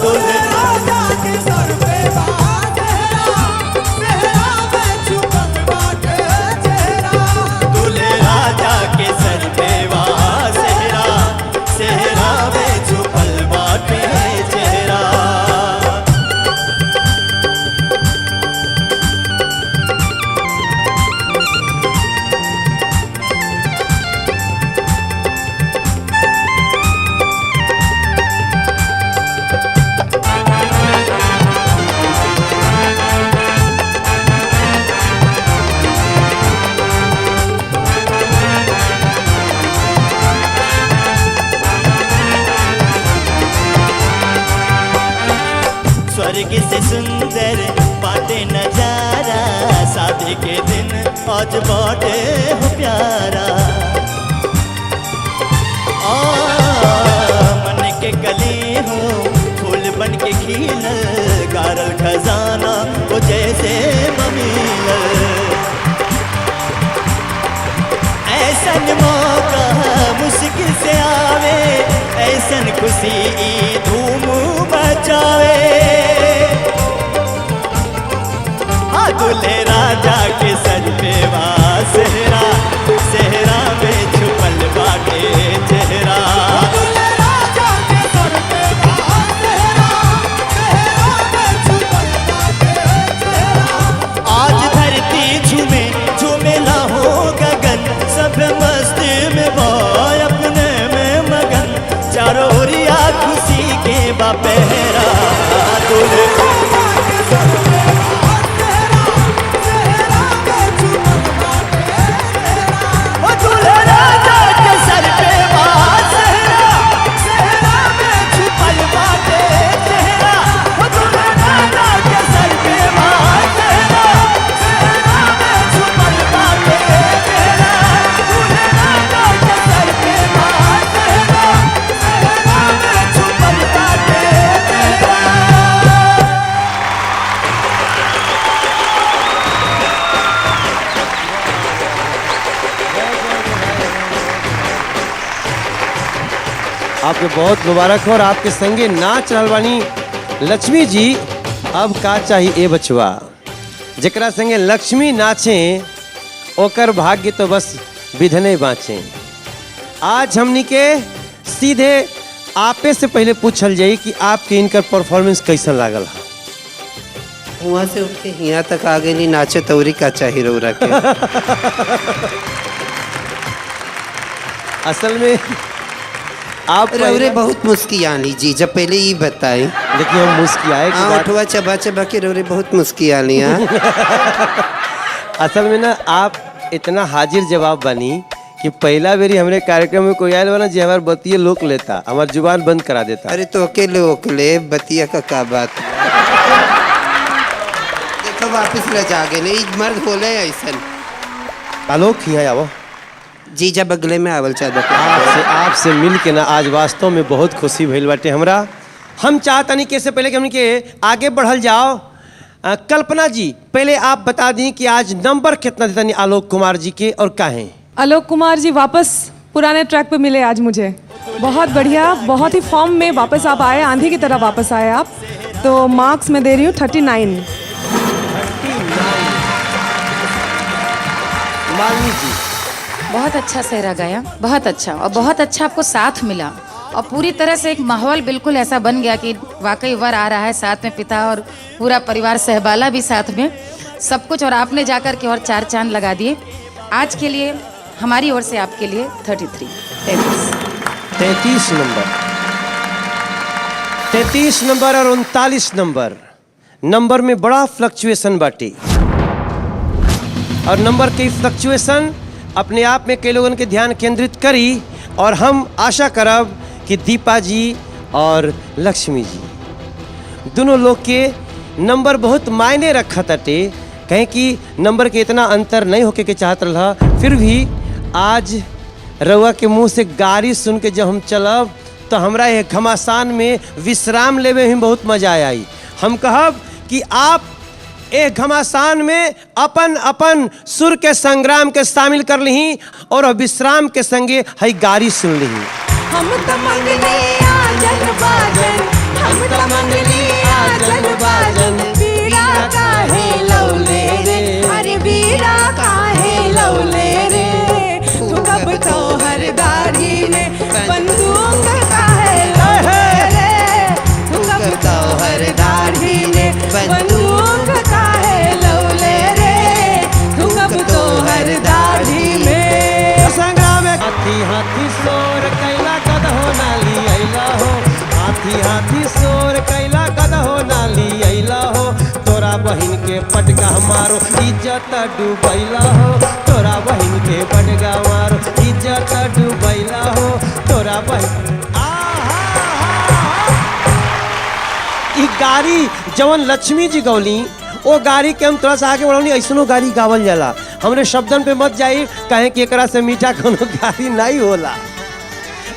दूल्हे राजा के सर पे बा सेहरा, सेहरा में छुपल बाटे चेहरा। दूल्हे राजा के सर पे बा सेहरा, सेहरा में छुपल बाटे चेहरा। स्वर्ग से सुंदर बाटे नजारा, शादी के दिन आज बाटे हो प्यारा। मन के गले हो फूल बन के खिलल, गारल खजाना वो जैसे ममील। ऐसन मौका मुश्किल से आवे, ऐसन खुशी ई धूम बचावे। दूल्हे राजा के सर पे बा सेहरा, सेहरा में छुपल बाटे चेहरा। दूल्हे राजा के सर पे बा सेहरा, सेहरा में छुपल बाटे चेहरा। आज धरती झूमे झूमेला हो गगन, सब मस्ती में बॉय अपने में मगन, चारों ओरिया खुशी के बापहरा। दूल्हे आपके बहुत मुबारक हो और आपके संगे नाच रहल बानी लक्ष्मी जी। अब का चाहिए ए बचवा, जकरा संगे लक्ष्मी नाचे ओकर भाग्य तो बस विधने बाँचे। आज हमनी के सीधे आपे से पहले पूछल जाई कि आपके इनकर परफॉर्मेंस कैसन लागल है। वहाँ से उठ के यहाँ तक आ गई, नाचे तौरी का चाहिए रौरा के। असल में आप रौरे बहुत मुस्कियानी जी, जब पहले ही बताई। देखिए हम मुस्कियाए की बात, उठवा चबा चबा के रौरे बहुत मुस्कियानी। असल में ना आप इतना हाजिर जवाब बनी कि पहला बेरी हमरे कार्यक्रम में कोई आयल बना जी हमार बतिये लोक लेता, हमार जुबान बंद करा देता। अरे तो अकेले ओकले बतिया का बात। देखो वापस ले जा गए, नहीं मर्द होले ऐसन। आलोक ही आवो जी, जब अगले में आवल चाहता आपसे मिल के ना आज वास्तव में बहुत खुशी भइल बाटे हमरा। हम चाहतनी कि इससे पहले कि हमनी के आगे बढ़ल जाओ, कल्पना जी पहले आप बता दी कि आज नंबर कितना देता आलोक कुमार जी के और काहे। आलोक कुमार जी वापस पुराने ट्रैक पे मिले आज मुझे, बहुत बढ़िया, बहुत ही फॉर्म में वापस आप आए, आंधी की तरह वापस आए आप। तो मार्क्स मैं दे रही हूँ 39। मालिनी जी बहुत अच्छा सेहरा गाया, बहुत अच्छा, और बहुत अच्छा आपको साथ मिला, और पूरी तरह से एक माहौल बिल्कुल ऐसा बन गया कि वाकई वर आ रहा है, साथ में पिता और पूरा परिवार सहबाला भी साथ में, सब कुछ। और आपने जाकर के और 4 चांद लगा दिए। आज के लिए हमारी ओर से आपके लिए 33 नंबर और 39 नंबर में बड़ा फ्लक्चुएशन बाटी, और नंबर की फ्लक्चुएशन अपने आप में कई लोगों के ध्यान केंद्रित करी। और हम आशा करब कि दीपा जी और लक्ष्मी जी दोनों लोग के नंबर बहुत मायने रखा ताटे, कहें कि नंबर के इतना अंतर नहीं होके के चाहत रहा, फिर भी आज रउआ के मुंह से गाड़ी सुन के जब हम चलब तो हमरा ये घमासान में विश्राम लेवे में बहुत मजा आई। हम कहब कि आप ए घमासान में अपन अपन सुर के संग्राम के शामिल कर ली और विश्राम के संगे हई गाड़ी सुन ली। हम त मंगले आजन बाजन, हम त मंगले आजन बाजन, बीड़ा काहे लौले रे, अरे बीड़ा काहे लौले रे, तू कब तो हर दाढ़ी में बंदूक काहे लौले रे, तू कब तो हर दाढ़ी में बंदूक काहे लौले रे, तू कब तो हर दाढ़ी में। संग्राम में हाथी हाथी सोर कैला कद हो नाली अइला हो, हाथी हाथी सोर कैला कद हो नाली अइला हो, तोरा बहिन के पटका मारो इज्जत डूबैला हो, तोरा बहिन के पटका मारो इज्जत डूबैला हो, तोरा बहिन। ई गाड़ी जवन लक्ष्मी जी गौली वो गाड़ी के हम थोड़ा सा आगे बढ़ौनी, ऐसनो गाड़ी गावल जाला, हमरे शब्दन पे मत जाई, कहें कि एकरा से मीठा कोनो गाड़ी नहीं होला।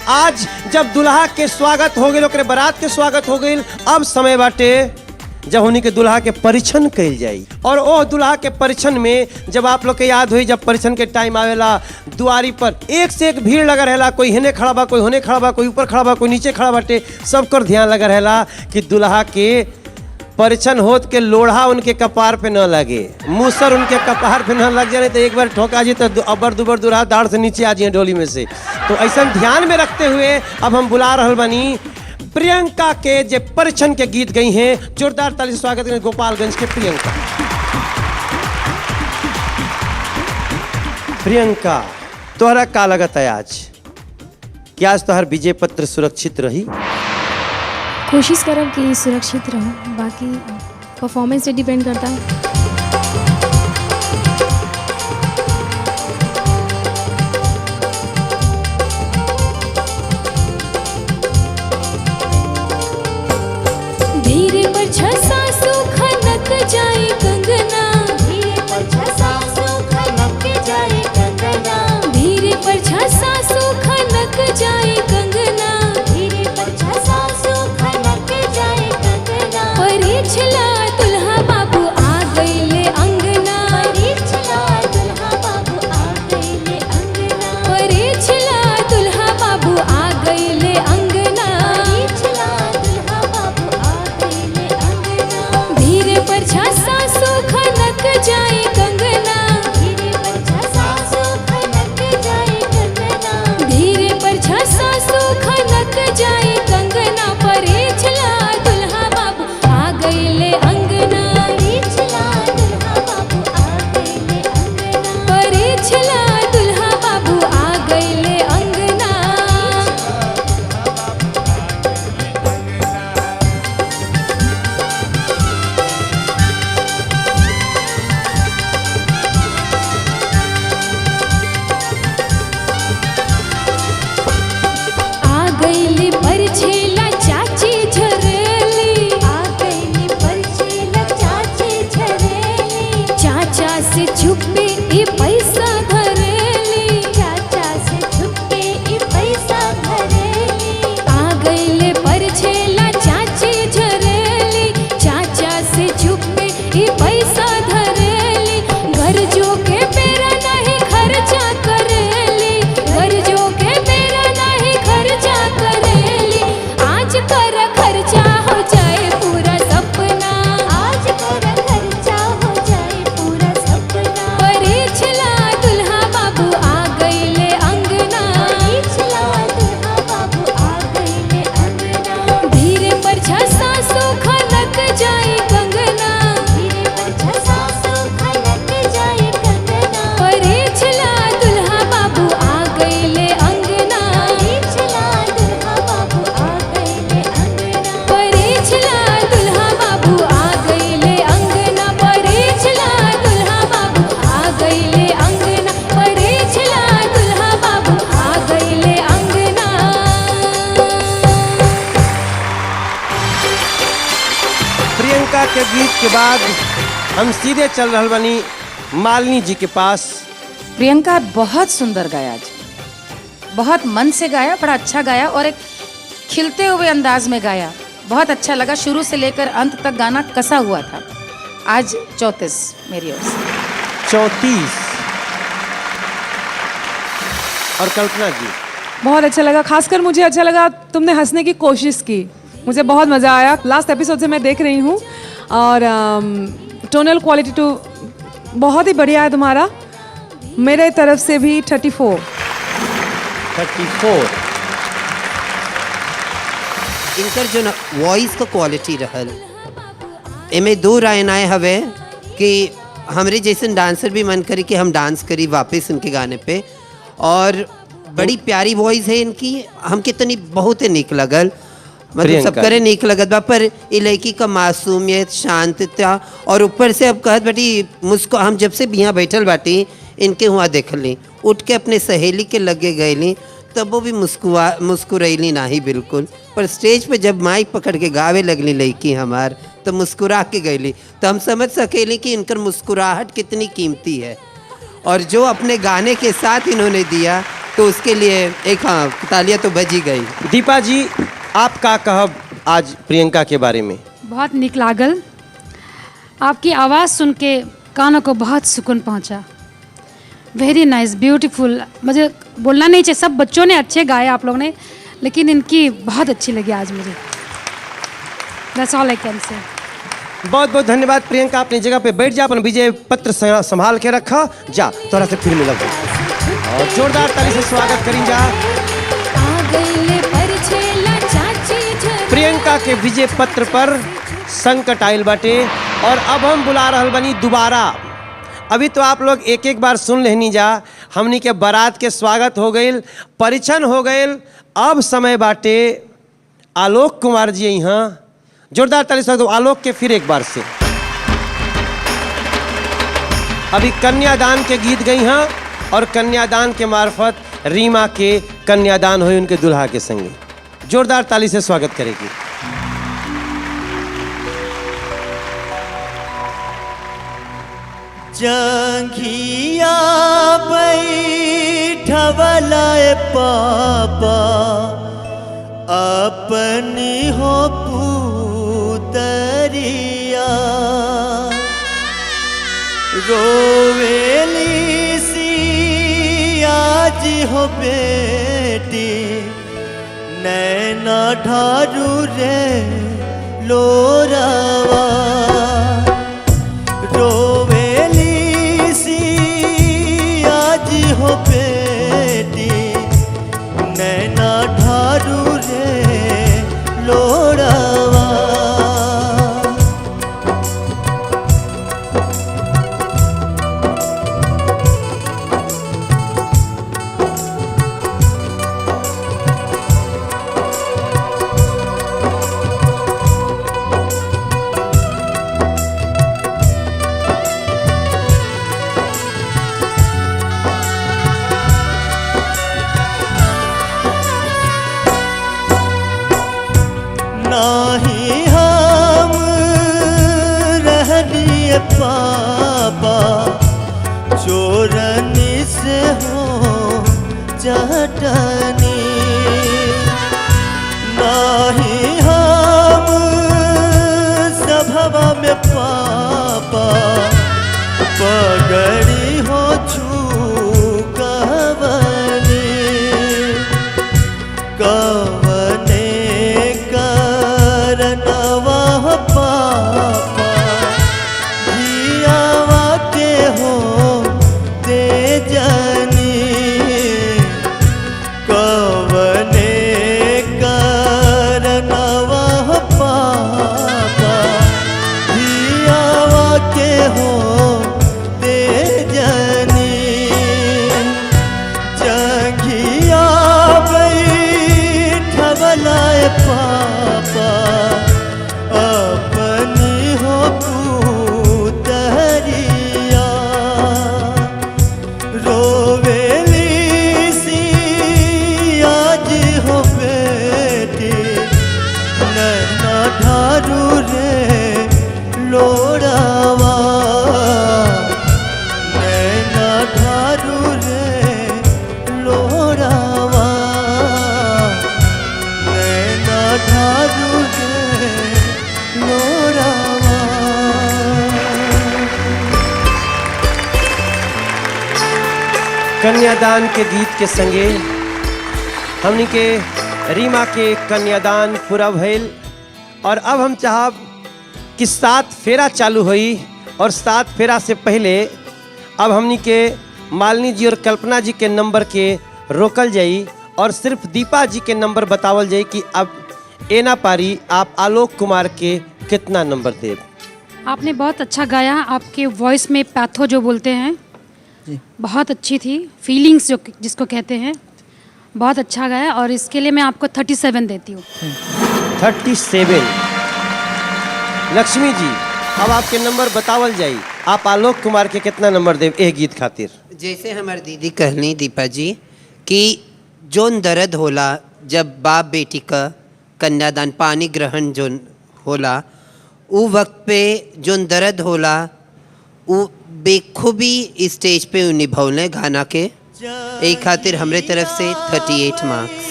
आज जब दुल्हा के स्वागत हो गई, ओकरे बारात के स्वागत हो गई, अब समय बाटे जब उन्हीं के दुल्हा के परीक्षण कइल जाई। और ओ दुल्हा के परीक्षण में जब आप लोग के याद हुई, जब परीक्षण के टाइम आवेला दुआरी पर एक से एक भीड़ लगा रहेला, कोई हेने खड़ा बा, कोई होने खड़ा बा, कोई ऊपर खड़ा बा, कोई नीचे खड़ा बाटे, सबकर ध्यान लगा रहेला कि दुल्हा के परीक्षण होत के लोढ़ा उनके कपार पे न लगे, मूसर उनके कपार पे न लग जाए, तो एक बार ठोका जी तो अबर दुबर दुल्हा दाढ़ से नीचे आ जाए डोली में से। तो ऐसा ध्यान में रखते हुए अब हम बुला रहल बनी प्रियंका के जे परीक्षण के गीत गई हैं। जोरदार ताली से स्वागत करें गोपालगंज के प्रियंका। प्रियंका, तोहरा का लगत है आज, क्या आज तोहर विजय पत्र सुरक्षित रही? कोशिश करब कि सुरक्षित रहो, बाकी परफॉर्मेंस पे डिपेंड करता है। धीरे पर छसा सुखनक जाए कंगना, धीरे पर छसा सुखनक जाए कंगना, धीरे पर छसा सुखनक जाए कंगना, धीरे पर छसा सुखनक जाए कंगना, परीछला दुल्हा बाबू आ गइले अंगना, परीछला दुल्हा बाबू आ गइले अंगना, परीछला दुल्हा बाबू आ गइले अंगना, परीछला दुल्हा बाबू आ गइले अंगना, धीरे पर छसा सुखनक जाए कंगना, धीरे पर छसा सुखनक जाए कंगना, धीरे पर छसा सुखनक जाए कंगना, परीछला दुल्हा बाबू आ गइले अंगना, परीछला दुल्हा बाबू आ गइले अंगना, परीछला दुल्हा बाबू आ गइले अंगना। के गीत के बाद हम सीधे चल रहल बनी मालिनी जी के पास। प्रियंका बहुत सुंदर गाया आज, बहुत मन से गाया, बड़ा अच्छा गाया और एक खिलते हुए अंदाज में गाया। बहुत अच्छा लगा, शुरू से लेकर अंत तक गाना कसा हुआ था। आज 34 मेरी ओर से। 34। और कल्पना जी? बहुत अच्छा लगा, खासकर मुझे अच्छा लगा तुमने हंसने की कोशिश की, मुझे बहुत मज़ा आया। लास्ट एपिसोड से मैं देख रही हूँ और टोनल क्वालिटी तो बहुत ही बढ़िया है तुम्हारा। मेरे तरफ से भी 34। इनकर जो वॉइस का क्वालिटी रहल एमे दो राय नाय हवे कि हमरे जैसे डांसर भी मन करी कि हम डांस करी वापस उनके गाने पे। और बड़ी प्यारी वॉइस है इनकी, हम कितनी बहुत निक लगल, मतलब सब करे निक लगत बा। पर ये लड़की का मासूमियत, शांतता और ऊपर से अब कहत बाटी मुझको, हम जब से यहाँ बैठल बाटी इनके वहाँ देख ली, उठ के अपने सहेली के लगे गईली तब वो भी मुस्कुरैली ना ही बिल्कुल। पर स्टेज पे जब माइक पकड़ के गावे लगली लड़की हमार तो मुस्कुरा के गईली, तो हम समझ सकेली कि इनकर मुस्कुराहट कितनी कीमती है। और जो अपने गाने के साथ इन्होंने दिया तो उसके लिए एक तालियां तो बजी गई। दीपा जी, आप का कहब आज प्रियंका के बारे में? बहुत निक लागल, आपकी आवाज़ सुन के कानों को बहुत सुकून पहुंचा। Very nice, beautiful. मुझे बोलना नहीं चाहिए, सब बच्चों ने अच्छे गाए आप लोगों ने, लेकिन इनकी बहुत अच्छी लगी आज मुझे। That's all I can say. बहुत बहुत धन्यवाद प्रियंका, अपनी जगह पे बैठ जा, अपन विजय पत्र संभाल के रखा जा, थोड़ा से फिर मिलब और जोरदार ताली से स्वागत करी जा प्रियंका के विजय पत्र पर। संकट आयल बाटे और अब हम बुला रहल बनी दोबारा। अभी तो आप लोग एक एक बार सुन लेनी जा, हमनी के बारात के स्वागत हो गई, परिछन हो गई। अब समय बाटे आलोक कुमार जी यहाँ, जोरदार ताली से आलोक के फिर एक बार से। अभी कन्यादान के गीत गई हैं और कन्यादान के मार्फत रीमा के कन्यादान हुई उनके दुल्हा के संगे। जोरदार ताली से स्वागत करेगी। जंघिया बैठवलाए पापा अपनी हो पुतरिया, रोवेली सी आज हो बेटी नैना ढारू रे लोरावा, रोवेली सी आज हो बेटी नैना ढारू रे लोरावा। नाही हम रहनिए पापा चोरनी से हो चटनी, नाही हम सभवा में पापा पगड़ी हो छूकवनी, कवने करनवा पापा जियावा के हो ते जनी, कवने करनवा पापा जियावा के हो ते जनी। जंघिया बैठवलाए पापा अपनी हो पुतरिया, रोवेली सी आज हो बेटी नैना ढारू रे लोरावा नैना ढारू रे लोरावा नैना ढारू रे लोरावा। कन्यादान के गीत के संगे हमनी के रीमा के कन्यादान पूरा भइल और अब हम चाहब कि 7 फेरा चालू हुई और 7 फेरा से पहले अब हमनी के मालिनी जी और कल्पना जी के नंबर के रोकल जाई और सिर्फ दीपा जी के नंबर बतावल जाई कि अब एना पारी आप आलोक कुमार के कितना नंबर देव। आपने बहुत अच्छा गाया, आपके वॉइस में पैथो जो बोलते हैं बहुत अच्छी थी, फीलिंग्स जो जिसको कहते हैं, बहुत अच्छा गाया और इसके लिए मैं आपको 37 देती हूँ। 37। लक्ष्मी जी अब आपके नंबर बतावल जाई, आप आलोक कुमार के कितना नंबर देव ए गीत खातिर। जैसे हमारी दीदी कहनी दीपा जी कि जोन दर्द होला जब बाप बेटी का कन्यादान पानी ग्रहण जोन होला उ वक्त पे जोन दर्द होला उ बेखूबी स्टेज पे निभौले गाना के एक खातिर हमरे तरफ से 38 मार्क्स।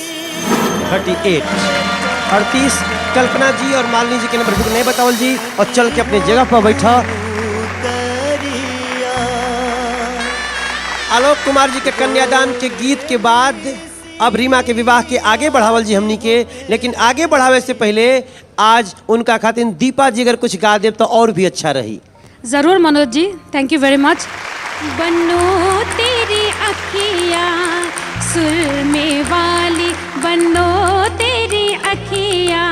38 कल्पना जी और मालिनी जी के नंबर फिर नहीं बतावल जी और चल के अपनी जगह पर बैठा। आलोक कुमार जी के कन्यादान के गीत के बाद अब रीमा के विवाह के आगे बढ़ावल जी हमनी के, लेकिन आगे बढ़ावे से पहले आज उनका खातिर दीपा जी अगर कुछ गा दे तो और भी अच्छा रही। ज़रूर Manoj ji, thank you very मच। बनो तेरी अखियाँ सुर में वाली, बनो तेरी अखियाँ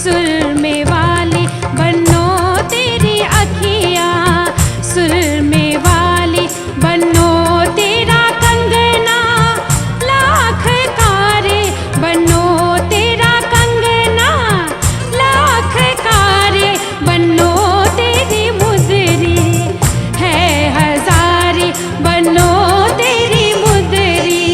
सुर में वाली, बनो तेरी अखियाँ सुर में वाली, बनो तेरा कंगना लाख कारे, बनो तेरा कंगना लाख कारे, बनो तेरी मुदरी है हजारी, बनो तेरी मुदरी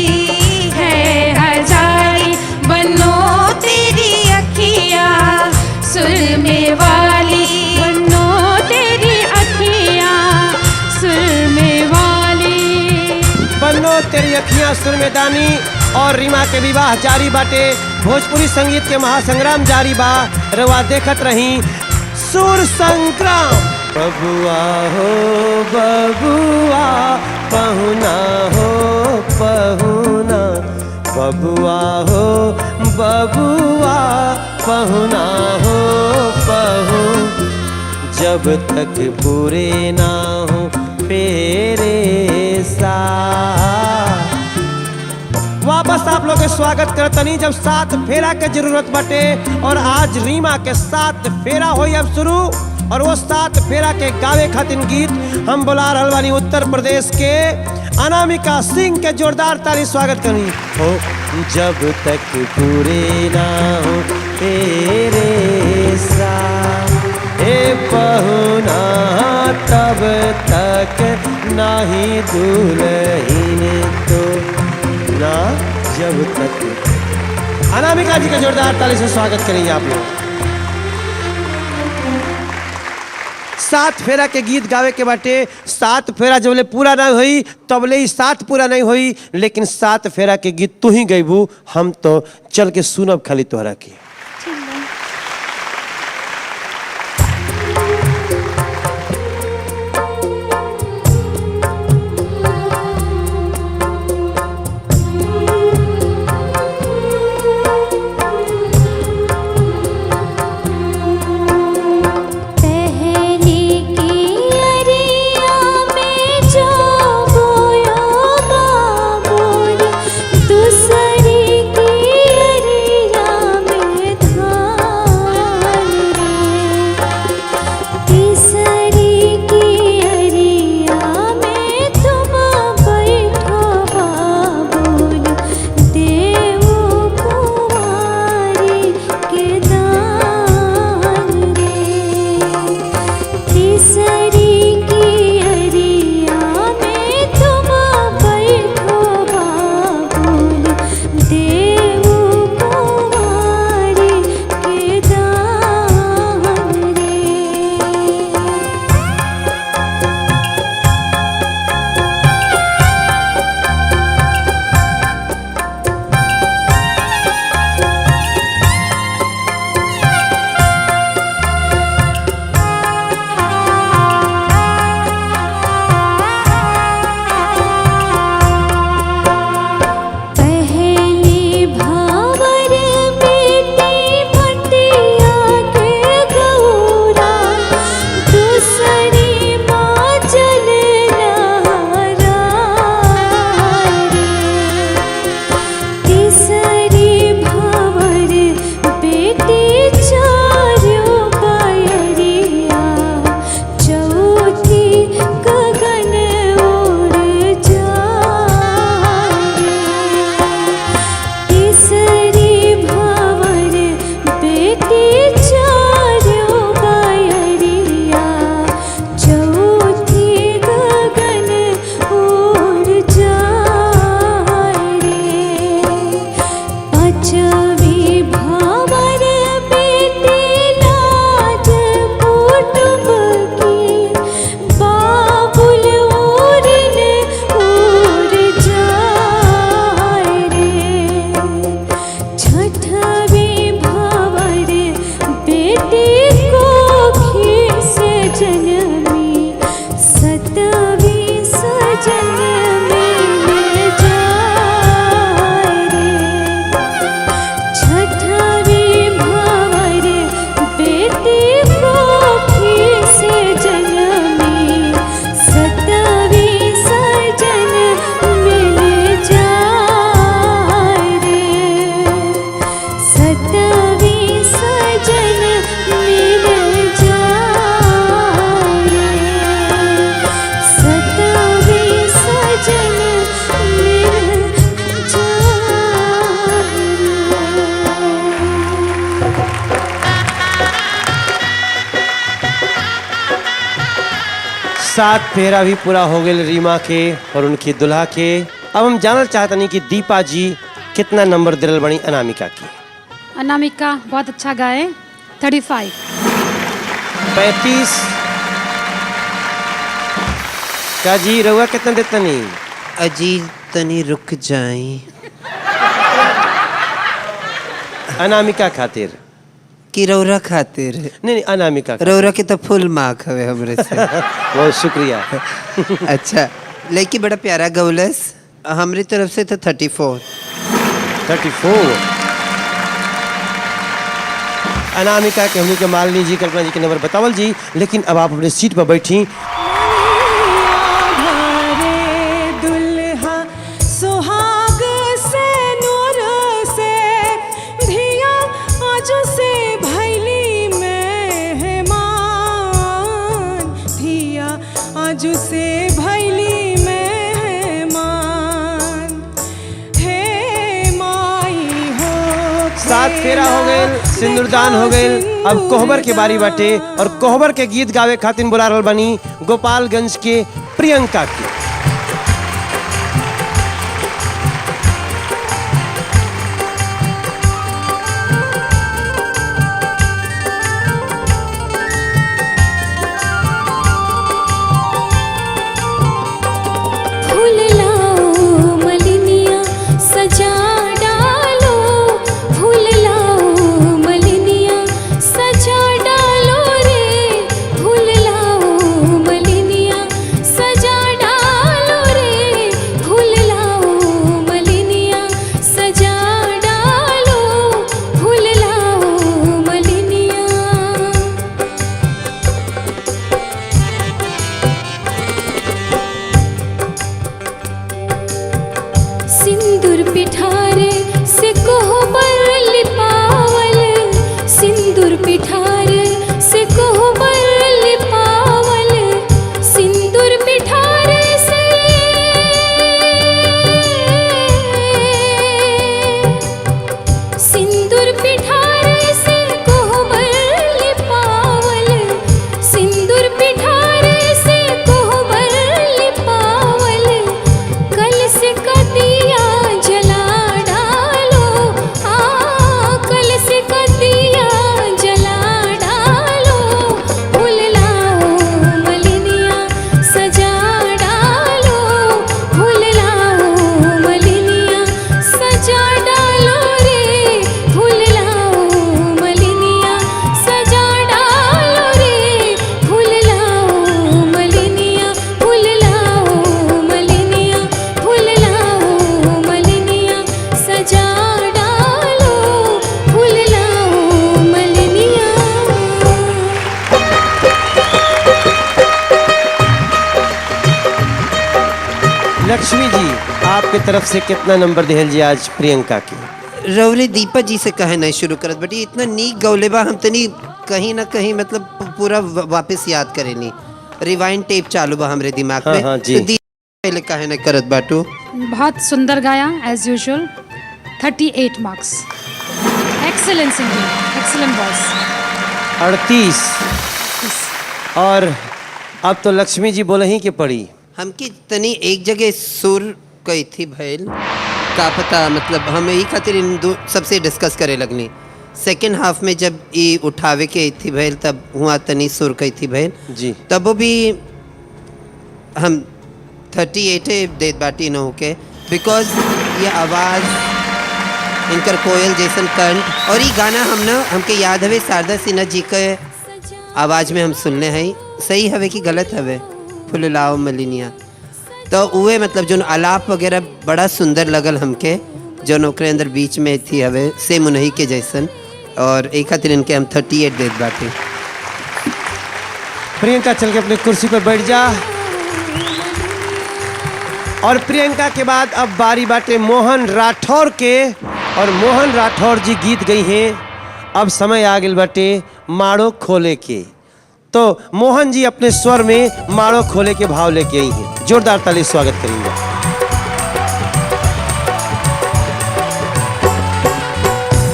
है हजारी, बनो तेरी अखियाँ सुर में वाली, बनो तेरी अखियाँ सुर में वाली। बनो तेरी अखियां सुर में दानी और रीमा के विवाह जारी बाटे, भोजपुरी संगीत के महासंग्राम जारी बा, रवा देखत रही सुर संग्राम। बबुआ हो बबुआ पहुना हो पहुना, बबुआ हो बबुआ पहुना हो पहु, जब तक पूरे ना हो फेरे सा। वापस आप लोग के स्वागत करतनी जब 7 फेरा के जरूरत बटे और आज रीमा के 7 फेरा होई अब शुरू और वो 7 फेरा के गावे खातिर गीत हम बुला रहल बानी उत्तर प्रदेश के अनामिका सिंह के जोरदार ताली स्वागत करनी हो। जब तक पूरे ना हो तेरे सा ए पहुना, तब तक नाही दुल्हन तो ना, जब तक। अनामिका जी का जोरदार ताली से स्वागत करेंगे आप लोग। 7 फेरा के गीत गावे के बाटे, 7 फेरा जबले पूरा ना हुई तबले ही 7 पूरा नहीं हुई, लेकिन 7 फेरा के गीत तू ही गईबू, हम तो चल के सुनब खाली तोहरा के। दूसरी की अरिया में 7 फेरा भी पूरा हो गए रीमा के और उनकी दुल्हा के। अब हम जानना चाहते नहीं कि दीपा जी कितना नंबर दिल बनी अनामिका की। अनामिका बहुत अच्छा गाए, 35। 35 का जी रहुआ कितना देता नहीं? अजी तनी रुक जाए अनामिका खातिर कि रौरा खातिर? नहीं अनामिका रौरा के तो फुल मार्क हवे हमरे से। बहुत शुक्रिया। अच्छा लड़की बड़ा प्यारा गौलस, हमारी तरफ से तो 34। अनामिका के हमने के मालिनी जी कल्पना जी के नंबर बतावल जी, लेकिन अब आप अपने सीट पर बैठी। सात फेरा हो गए, सिंदूरदान हो गए, अब कोहबर के बारी बाटे और कोहबर के गीत गावे खातिर बुला रहल बनी गोपालगंज के प्रियंका की। लक्ष्मी जी आपके तरफ से कितना नंबर देहल जी आज प्रियंका की? रौरे दीपा जी से कहे नहीं शुरू करत बटी, इतना नीक गौले बा हम तनी कहीं ना कहीं मतलब पूरा वापस याद करे नहीं, रिवाइंड टेप चालू बा हमरे दिमाग में। हाँ जी। तो पहले कहे नहीं करत बाटू। बहुत सुंदर गाया as usual, 38 marks. Excellent singing, excellent voice. 38। और अब तो लक्ष्मी जी बोले ही कि पड़ी हमकी तनी एक जगह सुर कही थी भैल का पता, मतलब हम यही खातिर इन दो सबसे डिस्कस करे लगनी। सेकेंड हाफ में जब ये उठावे के थी भैल तब हुआ तनी सुर कही थी भैल जी, तब वो भी हम 38 देत बाटी न होके, बिकॉज ये आवाज़ इनकर कोयल जैसन कंठ और ये गाना हम ना हमके याद हवे शारदा सिन्हा जी के आवाज़ में हम सुनने हैं। सही हवे कि गलत हवे? फुललाओ मलिनिया तो उहे मतलब जो आलाप वगैरह बड़ा सुंदर लगल हमके, जो ओकरे अंदर बीच में थी हवे सेम उन्हीं के जैसन, और एक खातिर इनके हम 38 देत बाटी। प्रियंका चल के अपनी कुर्सी पर बैठ जा। और प्रियंका के बाद अब बारी बाटे मोहन राठौर के, और मोहन राठौर जी गीत गई हैं। अब समय आ गई बाटे माड़ो खोले के, तो मोहन जी अपने स्वर में माड़ो खोले के भाव लेके आई हैं। जोरदार ताली स्वागत करेंगे।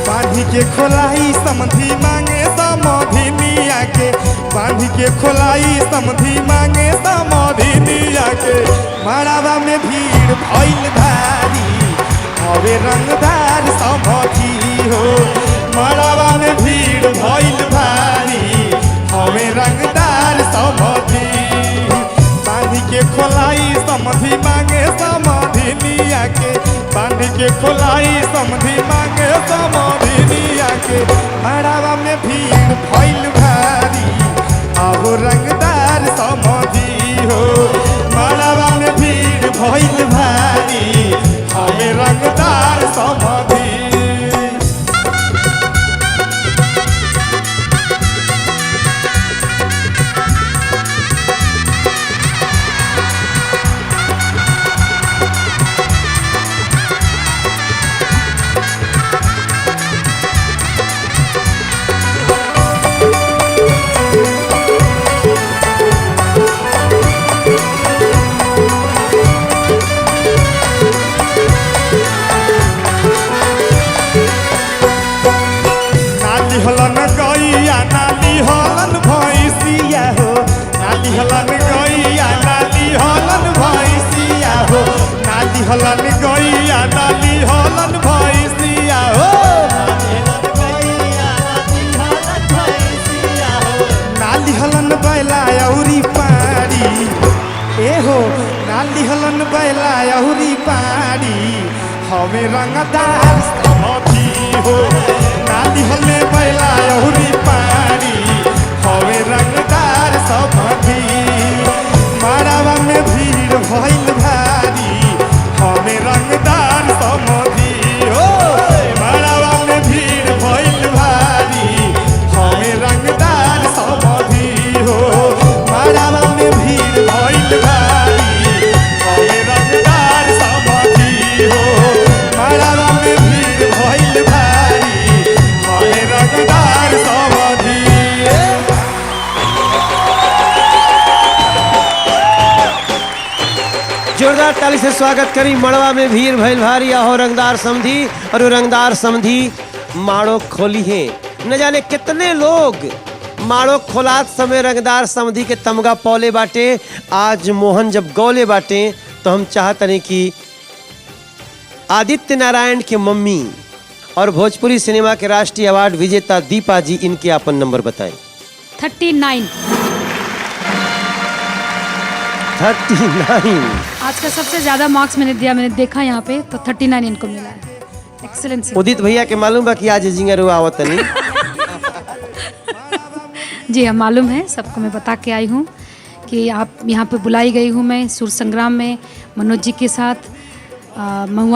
बांधी के खोलाई समधी मांगे समधी मिया के, बांधी के खोलाई समधी मांगे समधी मड़ावा में भीड़ भइल भारी हवे रंगदार समधी हो मड़ावा में भीड़ भइल भारी हवे रंगदार समधी बांधी के खोलाई समधी मांगे समधी लिया के बांधी के खोलाई समधी मांगे समधी लिया के मड़ावा में भीड़ भइल भारी आओ रंगदार समधी हो मड़ावा में भीड़ भइल भारी हमें रंगदार समधी हलन गैया नाली हलन भैंसिया हो नाली हलन गैया नाली हलन भैंसिया हो नाली हलन गैया नाली हलन भैंसिया हो नाली हलन बैला औरी पारी ए हो नाली हलन बैला औरी पारी हमें रंगदार समधी हो नाली हले बैला औरी पारी हवे रंगदार समधी मड़ावा में भीड़ भइल भारी हवे रंगदार समधी हो मड़ावा में भीड़ भइल भारी हवे रंगदार समधी हो मड़ावा में भीड़ भइल भारी हवे रंगदार समधी हो मड़ावा में भीड़ भइल भारी रंगदार समधी जोरदार ताली से स्वागत करी मड़वा में भीड़ भइल भारी आहो रंगदार समधी और वो रंगदार समधी माड़ो खोली है न जाने कितने लोग माड़ो खोलात समय रंगदार समधी के तमगा पौले बाटे। आज मोहन जब गौले बाटे तो हम चाहते कि आदित्य नारायण के मम्मी और भोजपुरी सिनेमा के राष्ट्रीय अवार्ड विजेता दीपा जी इनके अपन नंबर बताएं। 39 आज का सबसे ज्यादा मार्क्स मैंने दिया, मैंने देखा यहाँ पे तो 39 इनको मिला है। एक्सीलेंस। उदित भैया के मालूम बा कि आज जिंगर हुआ आवत नहीं। जी हाँ मालूम है, सबको मैं बता के आई हूँ कि आप यहाँ पे बुलाई गई हूँ मैं सुर संग्राम में मनोज जी के साथ महुआ